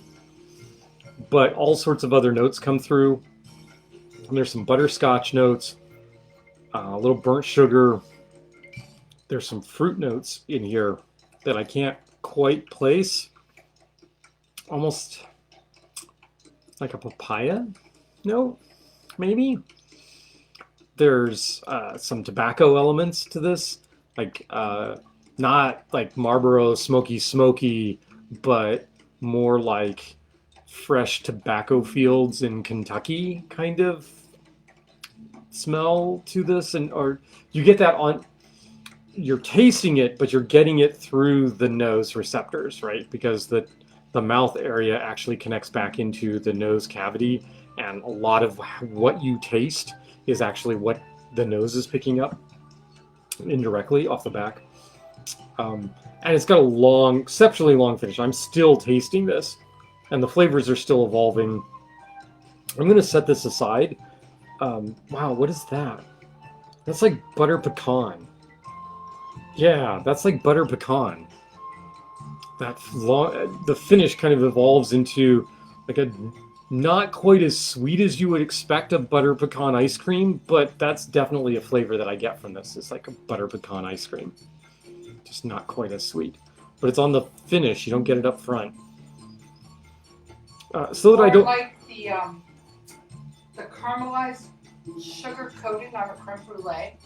but all sorts of other notes come through. And there's some butterscotch notes, a little burnt sugar. There's some fruit notes in here that I can't quite place. Almost like a papaya note, maybe. There's some tobacco elements to this, like not like Marlboro smoky, but more like fresh tobacco fields in Kentucky kind of smell to this, or you get that on. You're tasting it, but you're getting it through the nose receptors, right? Because the mouth area actually connects back into the nose cavity, and a lot of what you taste is actually what the nose is picking up indirectly off the back. And it's got a exceptionally long finish. I'm still tasting this, and the flavors are still evolving. I'm going to set this aside. Wow, what is that? That's like butter pecan. Yeah, that's like butter pecan. The finish kind of evolves into like a not quite as sweet as you would expect of butter pecan ice cream, but that's definitely a flavor that I get from this. It's like a butter pecan ice cream. Just not quite as sweet. But it's on the finish. You don't get it up front. So that I don't... like the caramelized sugar coating on a creme brulee.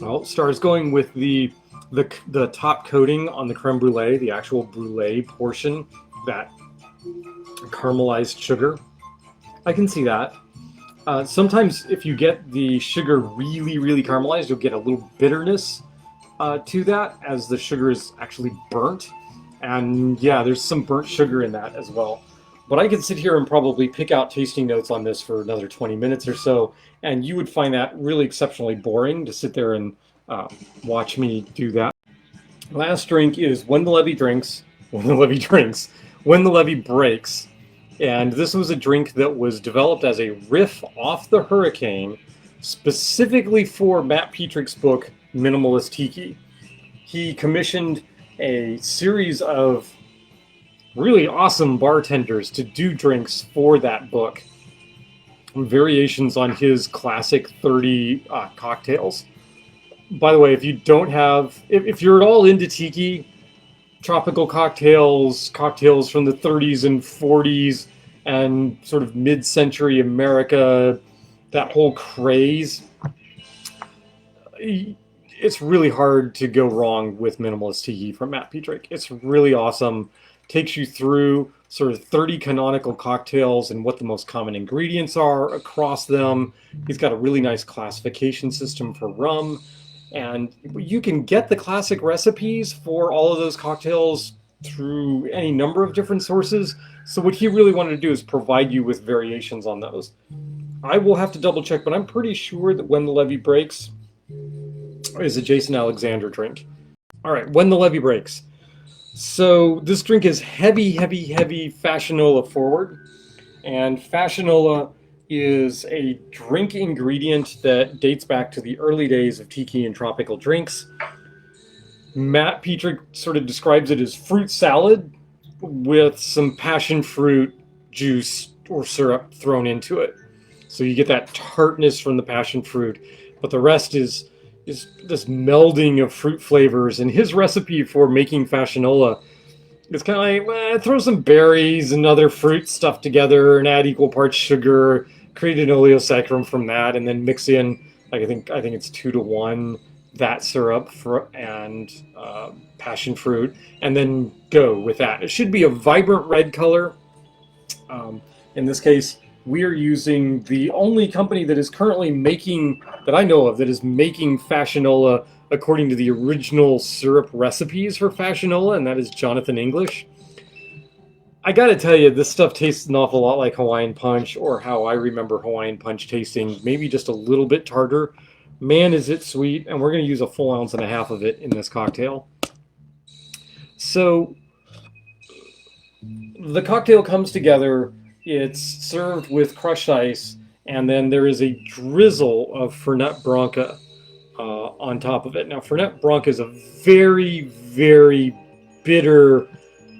Well, Star's going with the top coating on the creme brulee, the actual brulee portion, that caramelized sugar. I can see that. Sometimes if you get the sugar really, really caramelized, you'll get a little bitterness to that as the sugar is actually burnt. And yeah, there's some burnt sugar in that as well. But I could sit here and probably pick out tasting notes on this for another 20 minutes or so, and you would find that really exceptionally boring to sit there and watch me do that. Last drink is When the Levee Breaks. And this was a drink that was developed as a riff off the Hurricane, specifically for Matt Petrick's book, Minimalist Tiki. He commissioned a series of really awesome bartenders to do drinks for that book. Variations on his classic 30 cocktails. By the way, if you're at all into tiki, tropical cocktails from the 30s and 40s, and sort of mid-century America, that whole craze, it's really hard to go wrong with Minimalist Tiki from Matt Petrick. It's really awesome. Takes you through sort of 30 canonical cocktails and what the most common ingredients are across them. He's got a really nice classification system for rum. And you can get the classic recipes for all of those cocktails through any number of different sources. So what he really wanted to do is provide you with variations on those. I will have to double check, but I'm pretty sure that When the Levee Breaks is a Jason Alexander drink. All right, When the Levee Breaks. So this drink is heavy, heavy, heavy Fassionola forward. And Fassionola is a drink ingredient that dates back to the early days of tiki and tropical drinks. Matt Petrick sort of describes it as fruit salad with some passion fruit juice or syrup thrown into it. So you get that tartness from the passion fruit, but the rest is this melding of fruit flavors. And his recipe for making Fassionola, it's kind of like, well, throw some berries and other fruit stuff together and add equal parts sugar, create an oleosaccharum from that, and then mix in, like I think it's 2-to-1 that syrup and passion fruit, and then go with that. It should be a vibrant red color. In this case, we are using the only company that is currently making, that I know of, that is making Fassionola according to the original syrup recipes for Fassionola, and that is Jonathan English. I gotta tell you, this stuff tastes an awful lot like Hawaiian Punch, or how I remember Hawaiian Punch tasting, maybe just a little bit tartar. Man, is it sweet, and we're going to use a full 1.5 ounces of it in this cocktail. So the cocktail comes together, it's served with crushed ice, and then there is a drizzle of Fernet Branca on top of it. Now, Fernet Branca is a very, very bitter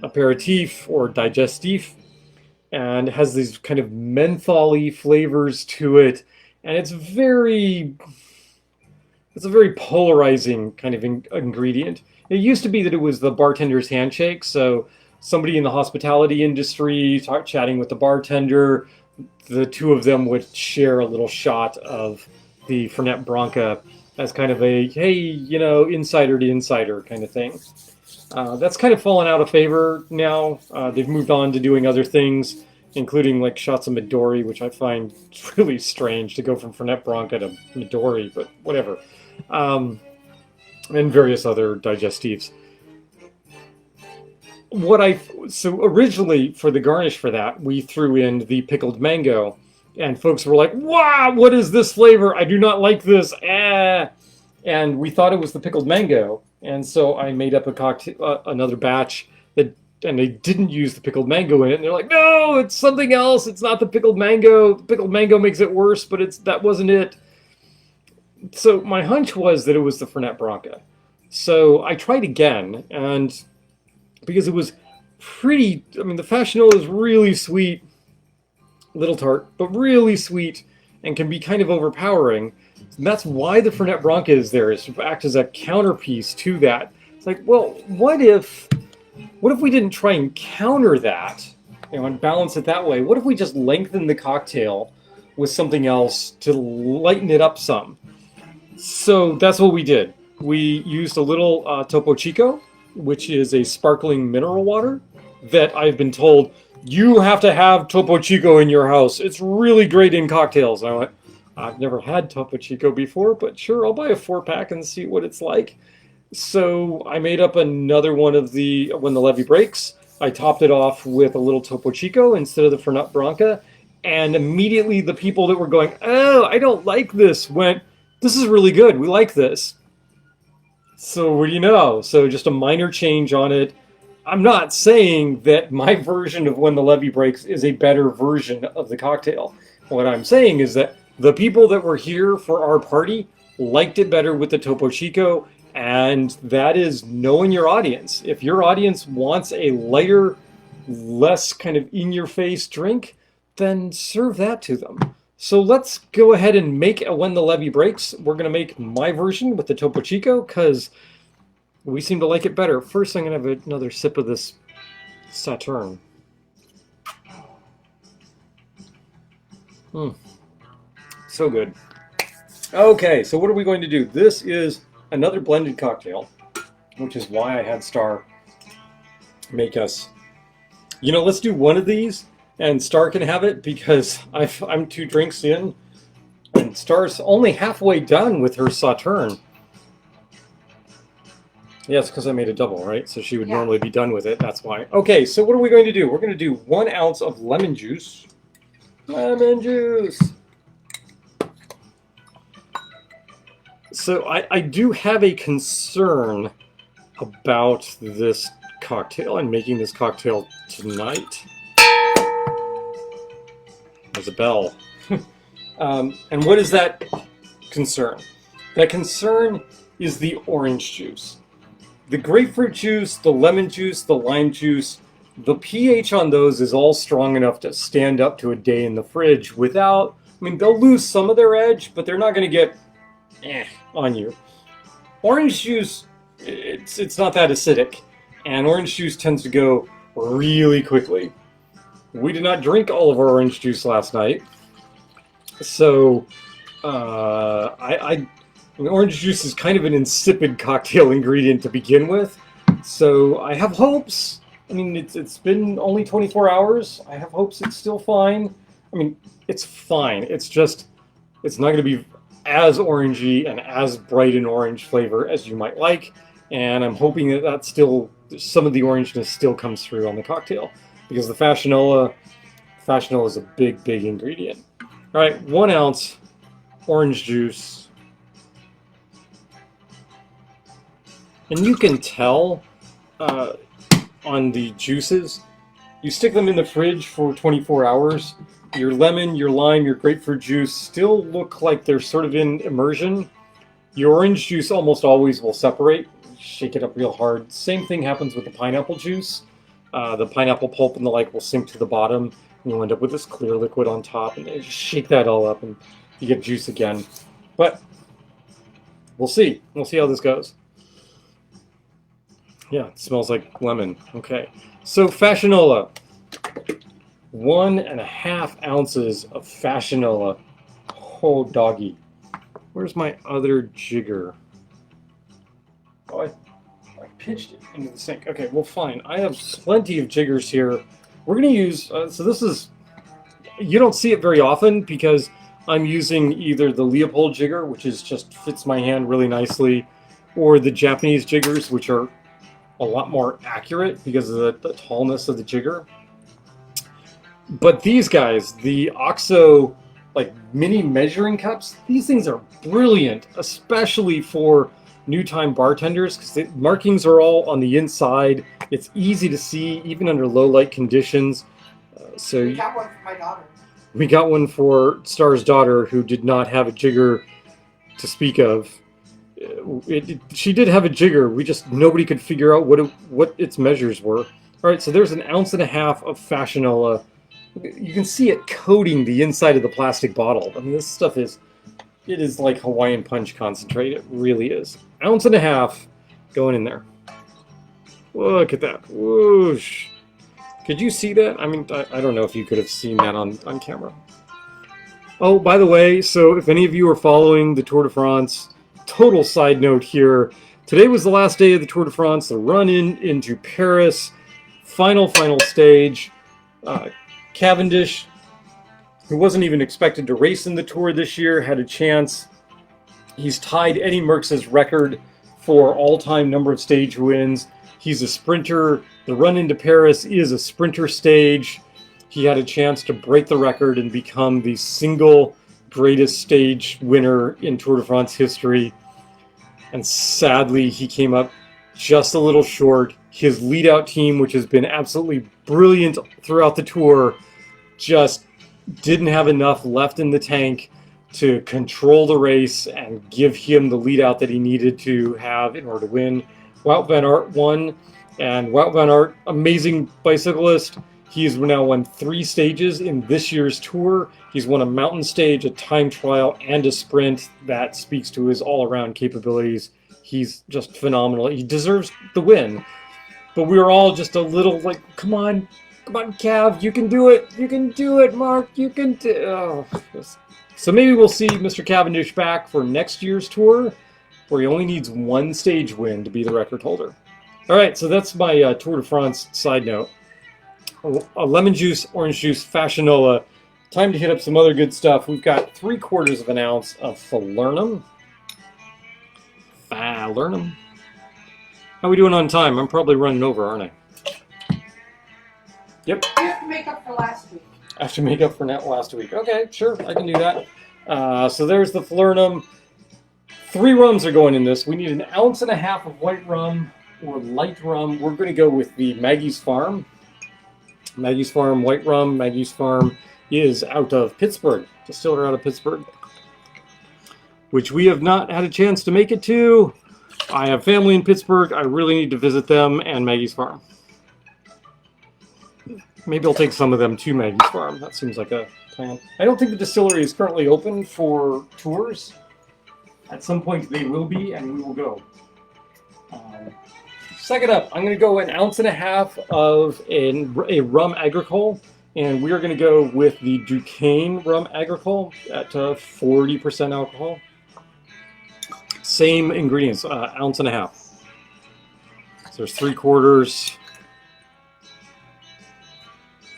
aperitif or digestif, and has these kind of menthol-y flavors to it, and it's a very polarizing kind of ingredient. It used to be that it was the bartender's handshake, so somebody in the hospitality industry chatting with the bartender, the two of them would share a little shot of the Fernet Branca as kind of a, hey, you know, insider to insider kind of thing. That's kind of fallen out of favor now. They've moved on to doing other things, including like shots of Midori, which I find really strange to go from Fernet Branca to Midori, but whatever. And various other digestives. So originally for the garnish for that, we threw in the pickled mango, and folks were like, "Wow, what is this flavor? I do not like this." And we thought it was the pickled mango, and so I made up a cocktail, another batch and they didn't use the pickled mango in it. And they're like, "No, it's something else. It's not the pickled mango. The pickled mango makes it worse, but that wasn't it." So my hunch was that it was the Fernet Branca. So I tried again, and because it was pretty, I mean, the Fassionola is really sweet, little tart, but really sweet, and can be kind of overpowering. And that's why the Fernet Branca is there, is to act as a counterpiece to that. It's like, well, what if we didn't try and counter that, you know, and balance it that way? What if we just lengthened the cocktail with something else to lighten it up some? So that's what we did. We used a little Topo Chico, which is a sparkling mineral water that I've been told, you have to have Topo Chico in your house. It's really great in cocktails. And I went, I've never had Topo Chico before, but sure, I'll buy a 4-pack and see what it's like. So I made up another one of the When the Levee Breaks. I topped it off with a little Topo Chico instead of the Fernet Branca. And immediately the people that were going, "Oh, I don't like this," went, "This is really good. We like this." So what do you know? So just a minor change on it. I'm not saying that my version of When the Levee Breaks is a better version of the cocktail. What I'm saying is that the people that were here for our party liked it better with the Topo Chico, and that is knowing your audience. If your audience wants a lighter, less kind of in-your-face drink, then serve that to them. So let's go ahead and make a When the Levee Breaks. We're going to make my version with the Topo Chico because we seem to like it better. First, I'm going to have another sip of this Saturne. So good. Okay, so what are we going to do? This is another blended cocktail, which is why I had Star make us. You know, let's do one of these, and Star can have it because I'm 2 drinks in, and Star's only halfway done with her Saturne. Yes, because I made a double, right? So she would Yeah. normally be done with it. That's why. Okay, so what are we going to do? We're going to do 1 ounce of lemon juice. Lemon juice. So I do have a concern about this cocktail and making this cocktail tonight. There's a bell. And what is that concern? That concern is the orange juice. The grapefruit juice, the lemon juice, the lime juice, the pH on those is all strong enough to stand up to a day in the fridge without, I mean, they'll lose some of their edge, but they're not going to get on you. Orange juice, it's not that acidic, and orange juice tends to go really quickly. We did not drink all of our orange juice last night, so I mean, orange juice is kind of an insipid cocktail ingredient to begin with, so I have hopes. I mean, it's been only 24 hours. I have hopes it's still fine. I mean, it's fine. It's just, it's not going to be as orangey and as bright an orange flavor as you might like, and I'm hoping that still, some of the orangeness still comes through on the cocktail, because the Fassionola is a big ingredient. All right, 1 ounce orange juice. And you can tell on the juices, you stick them in the fridge for 24 hours. Your lemon, your lime, your grapefruit juice still look like they're sort of in immersion. Your orange juice almost always will separate. Shake it up real hard. Same thing happens with the pineapple juice. The pineapple pulp and the like will sink to the bottom, and you'll end up with this clear liquid on top, and just shake that all up and you get juice again. But we'll see. We'll see how this goes. Yeah, it smells like lemon. Okay. So Fassionola. 1.5 ounces of Fassionola. Oh, doggy. Where's my other jigger? Oh, I pitched it into the sink. Okay, well, fine. I have plenty of jiggers here. We're going to use... so this is... You don't see it very often because I'm using either the Leopold jigger, which is just fits my hand really nicely, or the Japanese jiggers, which are a lot more accurate because of the tallness of the jigger. But these guys, the OXO like mini measuring cups, these things are brilliant, especially for new time bartenders, because the markings are all on the inside. It's easy to see even under low light conditions. So We got one for my daughter. we got one for Star's daughter, who did not have a jigger to speak of. She did have a jigger. We just, nobody could figure out what its measures were. All right, so there's 1.5 ounces of Fassionola. You can see it coating the inside of the plastic bottle. I mean, this stuff is like Hawaiian Punch concentrate. It really is. 1.5 ounces going in there. Look at that. Whoosh. Could you see that? I mean, I don't know if you could have seen that on camera. Oh, by the way, so if any of you are following the Tour de France, total side note here. Today was the last day of the Tour de France, the run into Paris. Final stage. Cavendish, who wasn't even expected to race in the Tour this year, had a chance. He's tied Eddie Merckx's record for all-time number of stage wins. He's a sprinter. The run into Paris is a sprinter stage. He had a chance to break the record and become the single greatest stage winner in Tour de France history. And sadly, he came up just a little short. His lead-out team, which has been absolutely brilliant throughout the Tour, just didn't have enough left in the tank to control the race and give him the lead-out that he needed to have in order to win. Wout van Aert won, and Wout van Aert, amazing bicyclist. He's now won 3 stages in this year's Tour. He's won a mountain stage, a time trial, and a sprint. That speaks to his all-around capabilities. He's just phenomenal. He deserves the win. But we were all just a little like, come on, Cav, you can do it. You can do it, Mark. You can do it. Oh. So maybe we'll see Mr. Cavendish back for next year's Tour, where he only needs 1 stage win to be the record holder. All right, so that's my Tour de France side note. A lemon juice, orange juice, Fassionola. Time to hit up some other good stuff. We've got 3/4 ounce of falernum. How are we doing on time? I'm probably running over, aren't I? Yep. You have to make up for last week. I have to make up for last week. Okay, sure, I can do that. So there's the falernum. 3 rums are going in this. We need 1.5 ounces of white rum or light rum. We're going to go with the Maggie's Farm. Maggie's Farm white rum. Maggie's Farm is out of Pittsburgh. Distiller out of Pittsburgh. Which we have not had a chance to make it to. I have family in Pittsburgh. I really need to visit them and Maggie's Farm. Maybe I'll take some of them to Maggie's Farm. That seems like a plan. I don't think the distillery is currently open for tours. At some point they will be, and we will go. Second up, I'm going to go 1.5 ounces of a rum agricole, and we are going to go with the Duquesne rum agricole at 40% alcohol. Same ingredients, 1.5 ounces. So there's 3/4.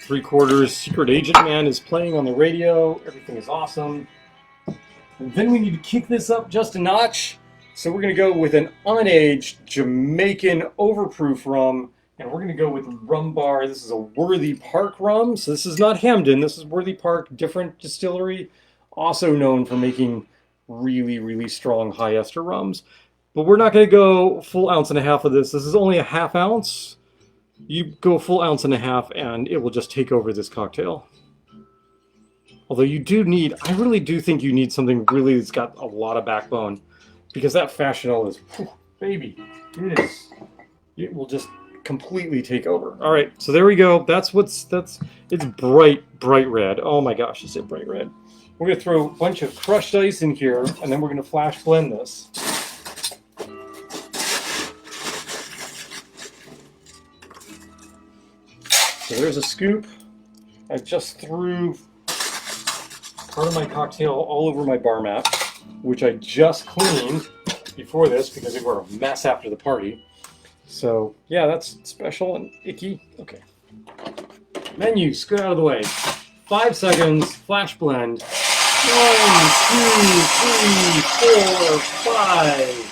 3/4. Secret Agent Man is playing on the radio. Everything is awesome. And then we need to kick this up just a notch. So we're going to go with an unaged Jamaican overproof rum. And we're going to go with Rum Bar. This is a Worthy Park rum. So this is not Hamden. This is Worthy Park, different distillery. Also known for making really, really strong high ester rums. But we're not going to go full 1.5 ounces of this. This is only a 1/2 ounce. You go full 1.5 ounces and it will just take over this cocktail. Although you do need, I really do think you need something really that's got a lot of backbone. Because that Fassionola is, whew, baby, it will just completely take over. All right, so there we go. It's bright red. Oh my gosh, is it bright red. We're gonna throw a bunch of crushed ice in here and then we're gonna flash blend this. So there's a scoop. I just threw part of my cocktail all over my bar mat, which I just cleaned before this because we were a mess after the party. So yeah, that's special and icky. Okay. Menu, scoot out of the way. 5 seconds, flash blend. 1, 2, 3, 4, 5.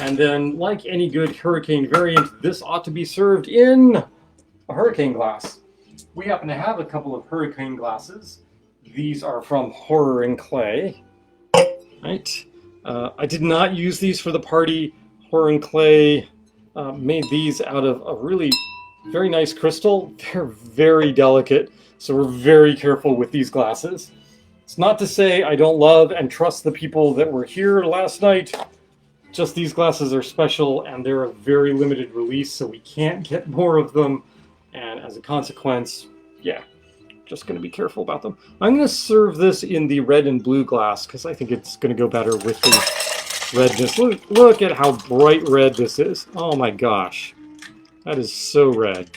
And then, like any good hurricane variant, this ought to be served in a hurricane glass. We happen to have a couple of hurricane glasses. These are from Horror and Clay. Right? I did not use these for the party. Horror and Clay made these out of a really very nice crystal. They're very delicate, so we're very careful with these glasses. It's not to say I don't love and trust the people that were here last night. Just these glasses are special and they're a very limited release, so we can't get more of them. And as a consequence, yeah, just going to be careful about them. I'm going to serve this in the red and blue glass because I think it's going to go better with the redness. Look at how bright red this is. Oh my gosh. That is so red.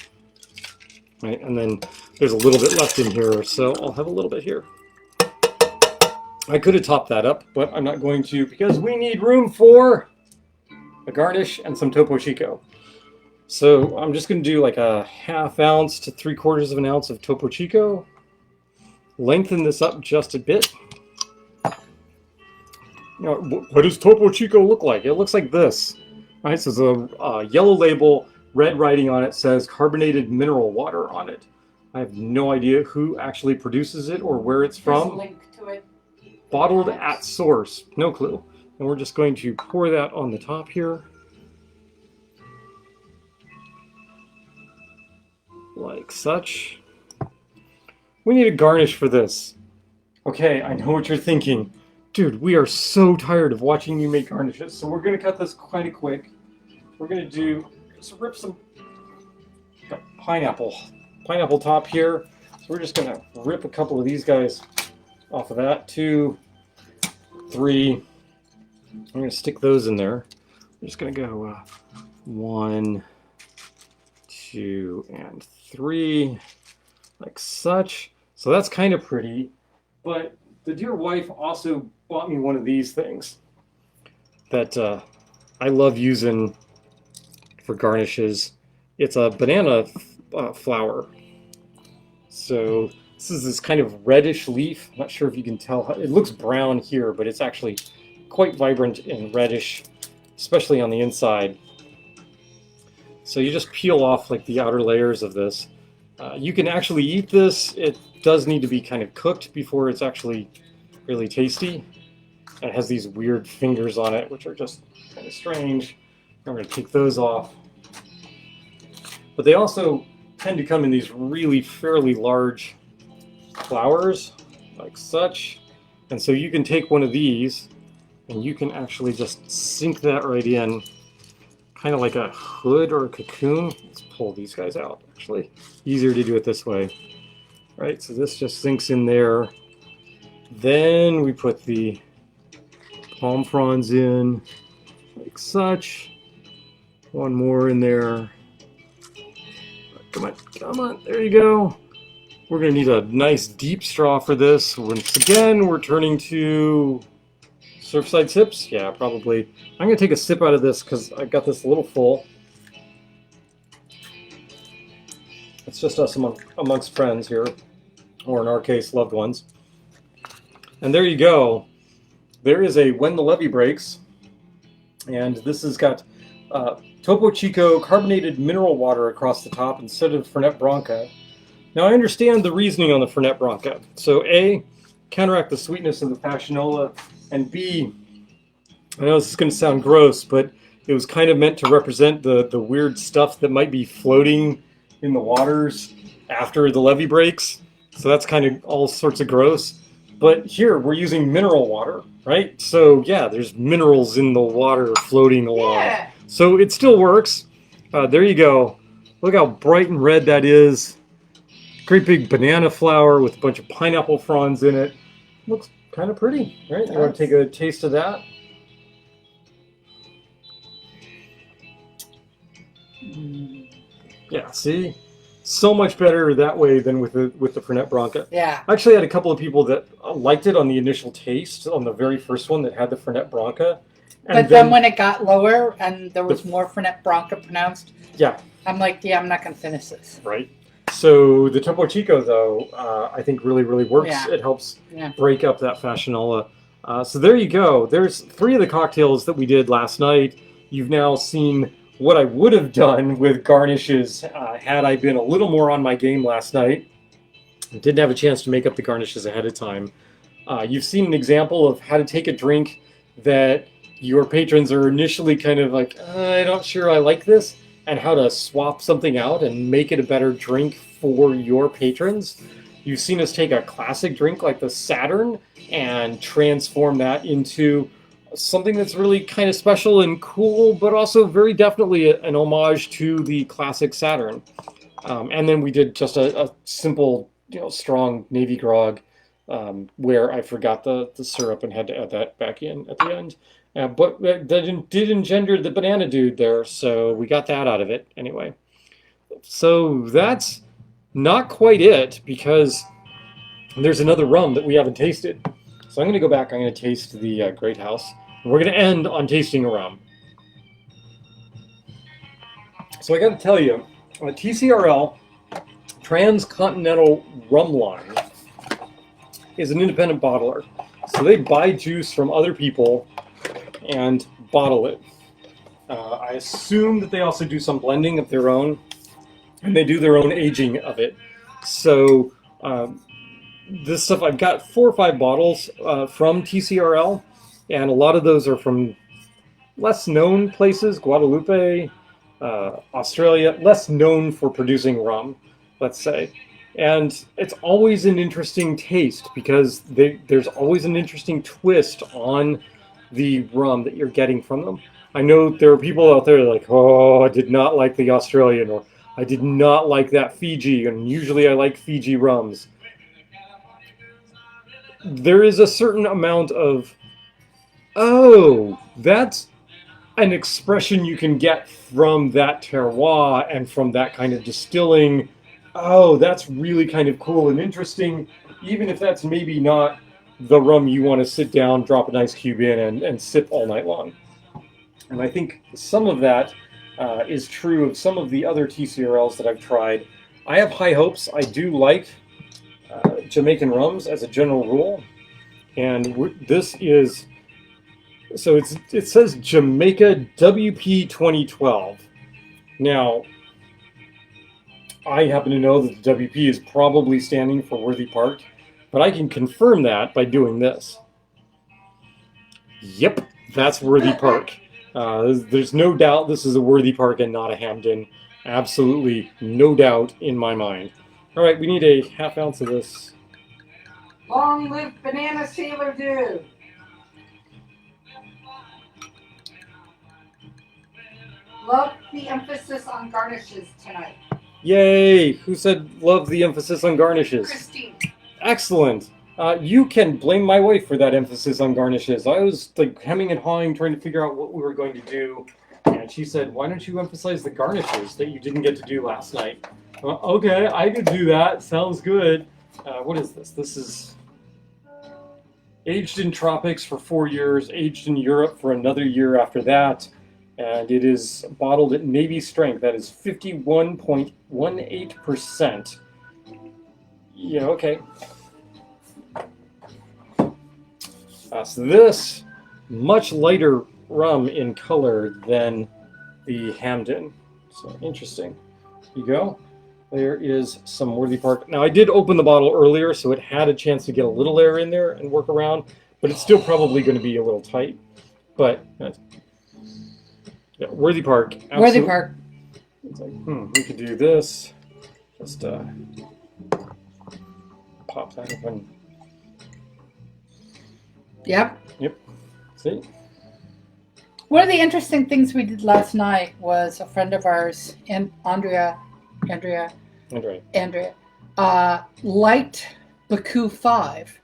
Right, and then there's a little bit left in here, so I'll have a little bit here. I could have topped that up, but I'm not going to because we need room for a garnish and some Topo Chico. So I'm just going to do like a 1/2 ounce to 3/4 ounce of Topo Chico. Lengthen this up just a bit. Now, what does Topo Chico look like? It looks like this. Right, so there's a yellow label, red writing on it says carbonated mineral water on it. I have no idea who actually produces it or where it's There's a from. link to it. Bottled at source, no clue. And we're just going to pour that on the top here. Like such. We need a garnish for this. Okay, I know what you're thinking. Dude, we are so tired of watching you make garnishes, so we're going to cut this kind of quick. We're going to rip some pineapple top here. So we're just going to rip a couple of these guys off of that. 2, 3. I'm going to stick those in there. I'm just going to go 1, 2, and 3, like such. So that's kind of pretty, but the dear wife also bought me one of these things that I love using for garnishes. It's a banana flower. So this is this kind of reddish leaf. I'm not sure if you can tell. It looks brown here, but it's actually quite vibrant and reddish. especially on the inside. So you just peel off like the outer layers of this. You can actually eat this. It does need to be kind of cooked before it's actually really tasty. And it has these weird fingers on it, which are just kind of strange. I'm going to take those off. But they also tend to come in these really fairly large flowers, like such. And so you can take one of these, and you can actually just sink that right in, kind of like a hood or a cocoon. Let's pull these guys out, actually. Easier to do it this way. Right, so this just sinks in there. Then we put the palm fronds in, like such. One more in there. Come on, come on, there you go. We're gonna need a nice deep straw for this. Once again, we're turning to Surfside sips? Yeah, probably. I'm gonna take a sip out of this because I got this a little full. It's just us amongst friends here, or in our case, loved ones. And there you go. There is a When the Levee Breaks, and this has got Topo Chico carbonated mineral water across the top instead of Fernet Branca. Now I understand the reasoning on the Fernet Branca. So A, counteract the sweetness of the Fassionola, and B, I know this is going to sound gross, but it was kind of meant to represent the weird stuff that might be floating in the waters after the levee breaks. So that's kind of all sorts of gross. But here we're using mineral water, right? So yeah, there's minerals in the water floating along. Yeah. So it still works. There you go. Look how bright and red that is. Great big banana flower with a bunch of pineapple fronds in it. Looks kind of pretty, right? You want to take a taste of that? Yeah, see? So much better that way than with the Fernet Branca. Yeah. I actually had a couple of people that liked it on the initial taste, on the very first one that had the Fernet Branca. And But then when it got lower and there was more Fernet Branca pronounced, yeah, I'm like, yeah, I'm not going to finish this. right. So the Topo Chico, though, I think really, really works. Yeah. It helps Yeah. break up that Fassionola. So there you go. There's 3 of the cocktails that we did last night. You've now seen what I would have done with garnishes had I been a little more on my game last night. I didn't have a chance to make up the garnishes ahead of time. You've seen an example of how to take a drink that your patrons are initially kind of like, I'm not sure I like this, and how to swap something out and make it a better drink for your patrons. You've seen us take a classic drink like the Saturne and transform that into something that's really kind of special and cool, but also very definitely an homage to the classic Saturne. And then we did just a simple, strong navy grog, where I forgot the syrup and had to add that back in at the end. But that did engender the banana dude there, so we got that out of it anyway. So that's not quite it, because there's another rum that we haven't tasted. So I'm going to go back, I'm going to taste the Great House. And we're going to end on tasting a rum. So I got to tell you, TCRL, Transcontinental Rum Line, is an independent bottler. So they buy juice from other people and bottle it. I assume that they also do some blending of their own, and they do their own aging of it. So this stuff, I've got 4 or 5 bottles from TCRL, and a lot of those are from less known places, Guadalupe, Australia, less known for producing rum, let's say. And it's always an interesting taste because there's always an interesting twist on the rum that you're getting from them. I know there are people out there like, oh, I did not like the Australian, or I did not like that Fiji, and usually I like Fiji rums. There is a certain amount of, oh, that's an expression you can get from that terroir and from that kind of distilling. Oh, that's really kind of cool and interesting, even if that's maybe not the rum you want to sit down, drop an ice cube in, and sip all night long. And I think some of that is true of some of the other TCRLs that I've tried. I have high hopes. I do like Jamaican rums as a general rule. And this is So it says Jamaica WP 2012. Now, I happen to know that the WP is probably standing for Worthy Park, but I can confirm that by doing this. Yep, that's Worthy Park. There's no doubt this is a Worthy Park and not a Hamden. Absolutely no doubt in my mind. All right, we need a half ounce of this. Long live Banana Sailor Dude. Love the emphasis on garnishes tonight. Yay! Who said love the emphasis on garnishes? Christine. Excellent. You can blame my wife for that emphasis on garnishes. I was like hemming and hawing trying to figure out what we were going to do, and she said, "Why don't you emphasize the garnishes that you didn't get to do last night?" Okay, I could do that. Sounds good. What is this? This is aged in tropics for 4 years, aged in Europe for another year after that, and it is bottled at Navy strength. That is 51.18%. Yeah, okay. So this, much lighter rum in color than the Hamden. So interesting. Here you go. There is some Worthy Park. Now I did open the bottle earlier, so it had a chance to get a little air in there and work around, but it's still probably going to be a little tight. But yeah, Worthy Park. Worthy Park. It's like, we could do this. Just pop that open. Yep. Yep. See? One of the interesting things we did last night was a friend of ours, Andrea, liked Baku 5,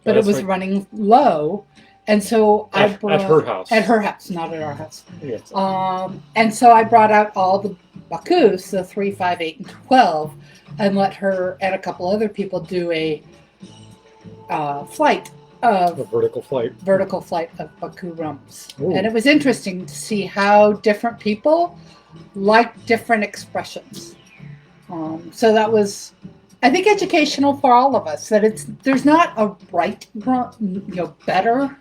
but it was running low. And so I brought... At her house. At her house, not at our house. Yes. And so I brought out all the Bakus, the 3, 5, 8, and 12, and let her and a couple other people do a flight of... A vertical flight of Baku rums. Ooh. And it was interesting to see how different people like different expressions. So that was, I think, educational for all of us, that there's not a right, better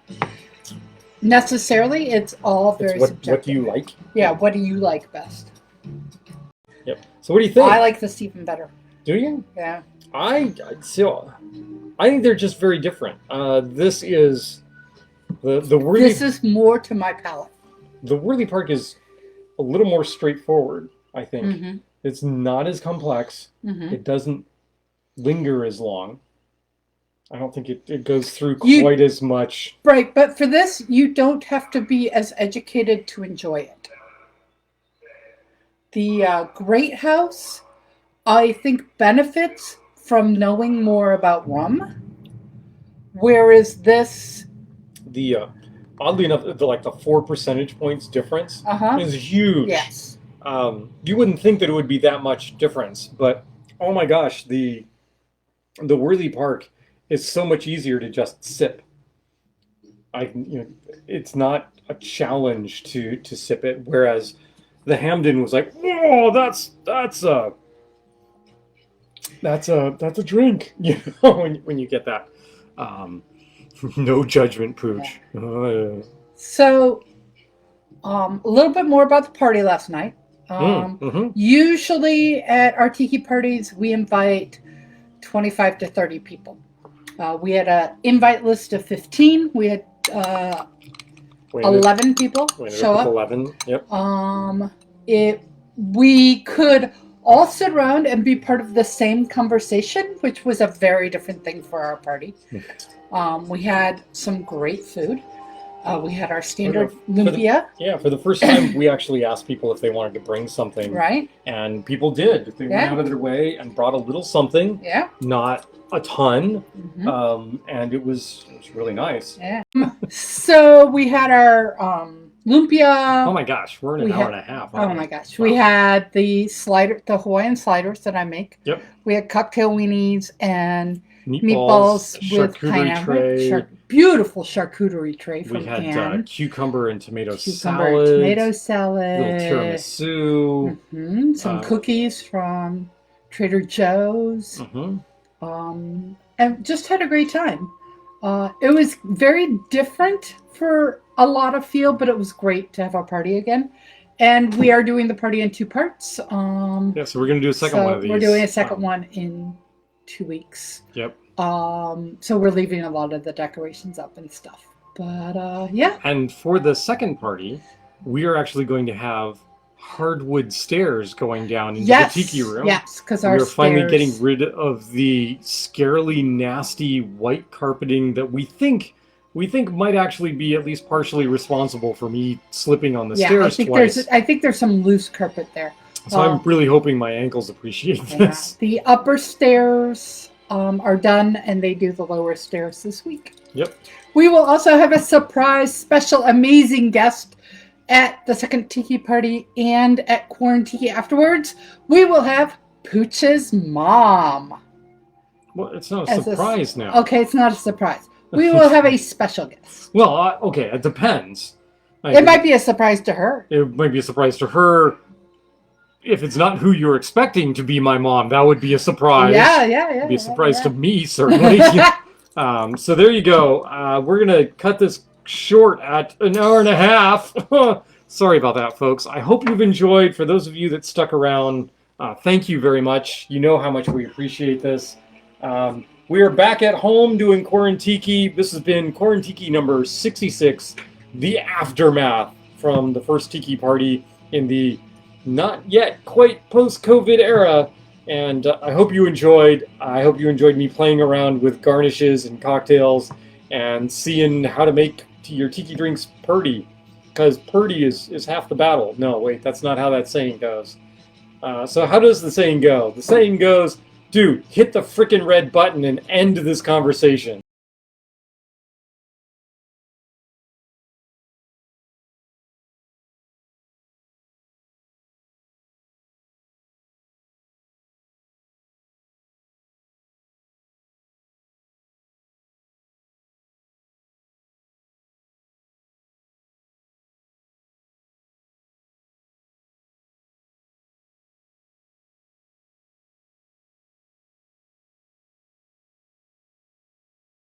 necessarily. It's all very subjective. What do you like? Yeah, what do you like best? Yep. So what do you think? I like this even better. Do you? Yeah. I think they're just very different. This is the Worthy. This is more to my palate. The Worthy Park is a little more straightforward, I think. Mm-hmm. It's not as complex. Mm-hmm. It doesn't linger as long. I don't think it goes through quite as much. Right, but for this, you don't have to be as educated to enjoy it. The Great House, I think, benefits from knowing more about rum, whereas this... Oddly enough, the 4 percentage points difference is huge. Yes. You wouldn't think that it would be that much difference, but oh my gosh, the Worthy Park is so much easier to just sip. It's not a challenge to sip it, whereas the Hamden was like, whoa, that's a drink, when you get that. No judgment, Pooch. Yeah. So, a little bit more about the party last night. Usually at our tiki parties, we invite 25 to 30 people. We had an invite list of 15. We had 11 people show up. 11, yep. We could all sit around and be part of the same conversation, which was a very different thing for our party. We had some great food. We had our standard lumpia. For the first time, we actually asked people if they wanted to bring something. Right. And people did. They went out of their way and brought a little something. Yeah. Not a ton. And it was really nice. Yeah. So we had our lumpia. Oh my gosh, we're in an hour and a half. Oh my gosh. Wow. We had the Hawaiian sliders that I make. Yep. We had cocktail weenies and meatballs with pineapple. Beautiful charcuterie tray from Anne. We had cucumber and tomato salad. Tomato salad. Little tiramisu. Some cookies from Trader Joe's. And just had a great time. It was very different for a lot of feel, but it was great to have our party again. And we are doing the party in 2 parts. Yeah, so we're going to do a second one of these. We're doing a second one in 2 weeks. Yep. So we're leaving a lot of the decorations up and stuff. But yeah. And for the second party, we are actually going to have hardwood stairs going down into the tiki room. Yes, because our we're finally getting rid of the scarily nasty white carpeting that we think might actually be at least partially responsible for me slipping on the stairs twice. I think there's some loose carpet there. So I'm really hoping my ankles appreciate this. The upper stairs are done, and they do the lower stairs this week. Yep. We will also have a surprise, special, amazing guest at the second Tiki Party and at Quarantiki afterwards. We will have Pooch's mom. Well, it's not a surprise now. Okay, it's not a surprise. We will have a special guest. Well, okay, it depends. It might be a surprise to her. It might be a surprise to her. If it's not who you're expecting to be my mom, that would be a surprise. Yeah. It'd be a surprise to me, certainly. So there you go. We're going to cut this short at an hour and a half. Sorry about that, folks. I hope you've enjoyed. For those of you that stuck around, thank you very much. You know how much we appreciate this. We are back at home doing Quarantiki. This has been Quarantiki number 66, the aftermath from the first Tiki Party in the not yet quite post-COVID era. And I hope you enjoyed. I hope you enjoyed me playing around with garnishes and cocktails and seeing how to make your tiki drinks purty. Because purty is half the battle. No, wait, that's not how that saying goes. So how does the saying go? The saying goes, dude, hit the frickin' red button and end this conversation.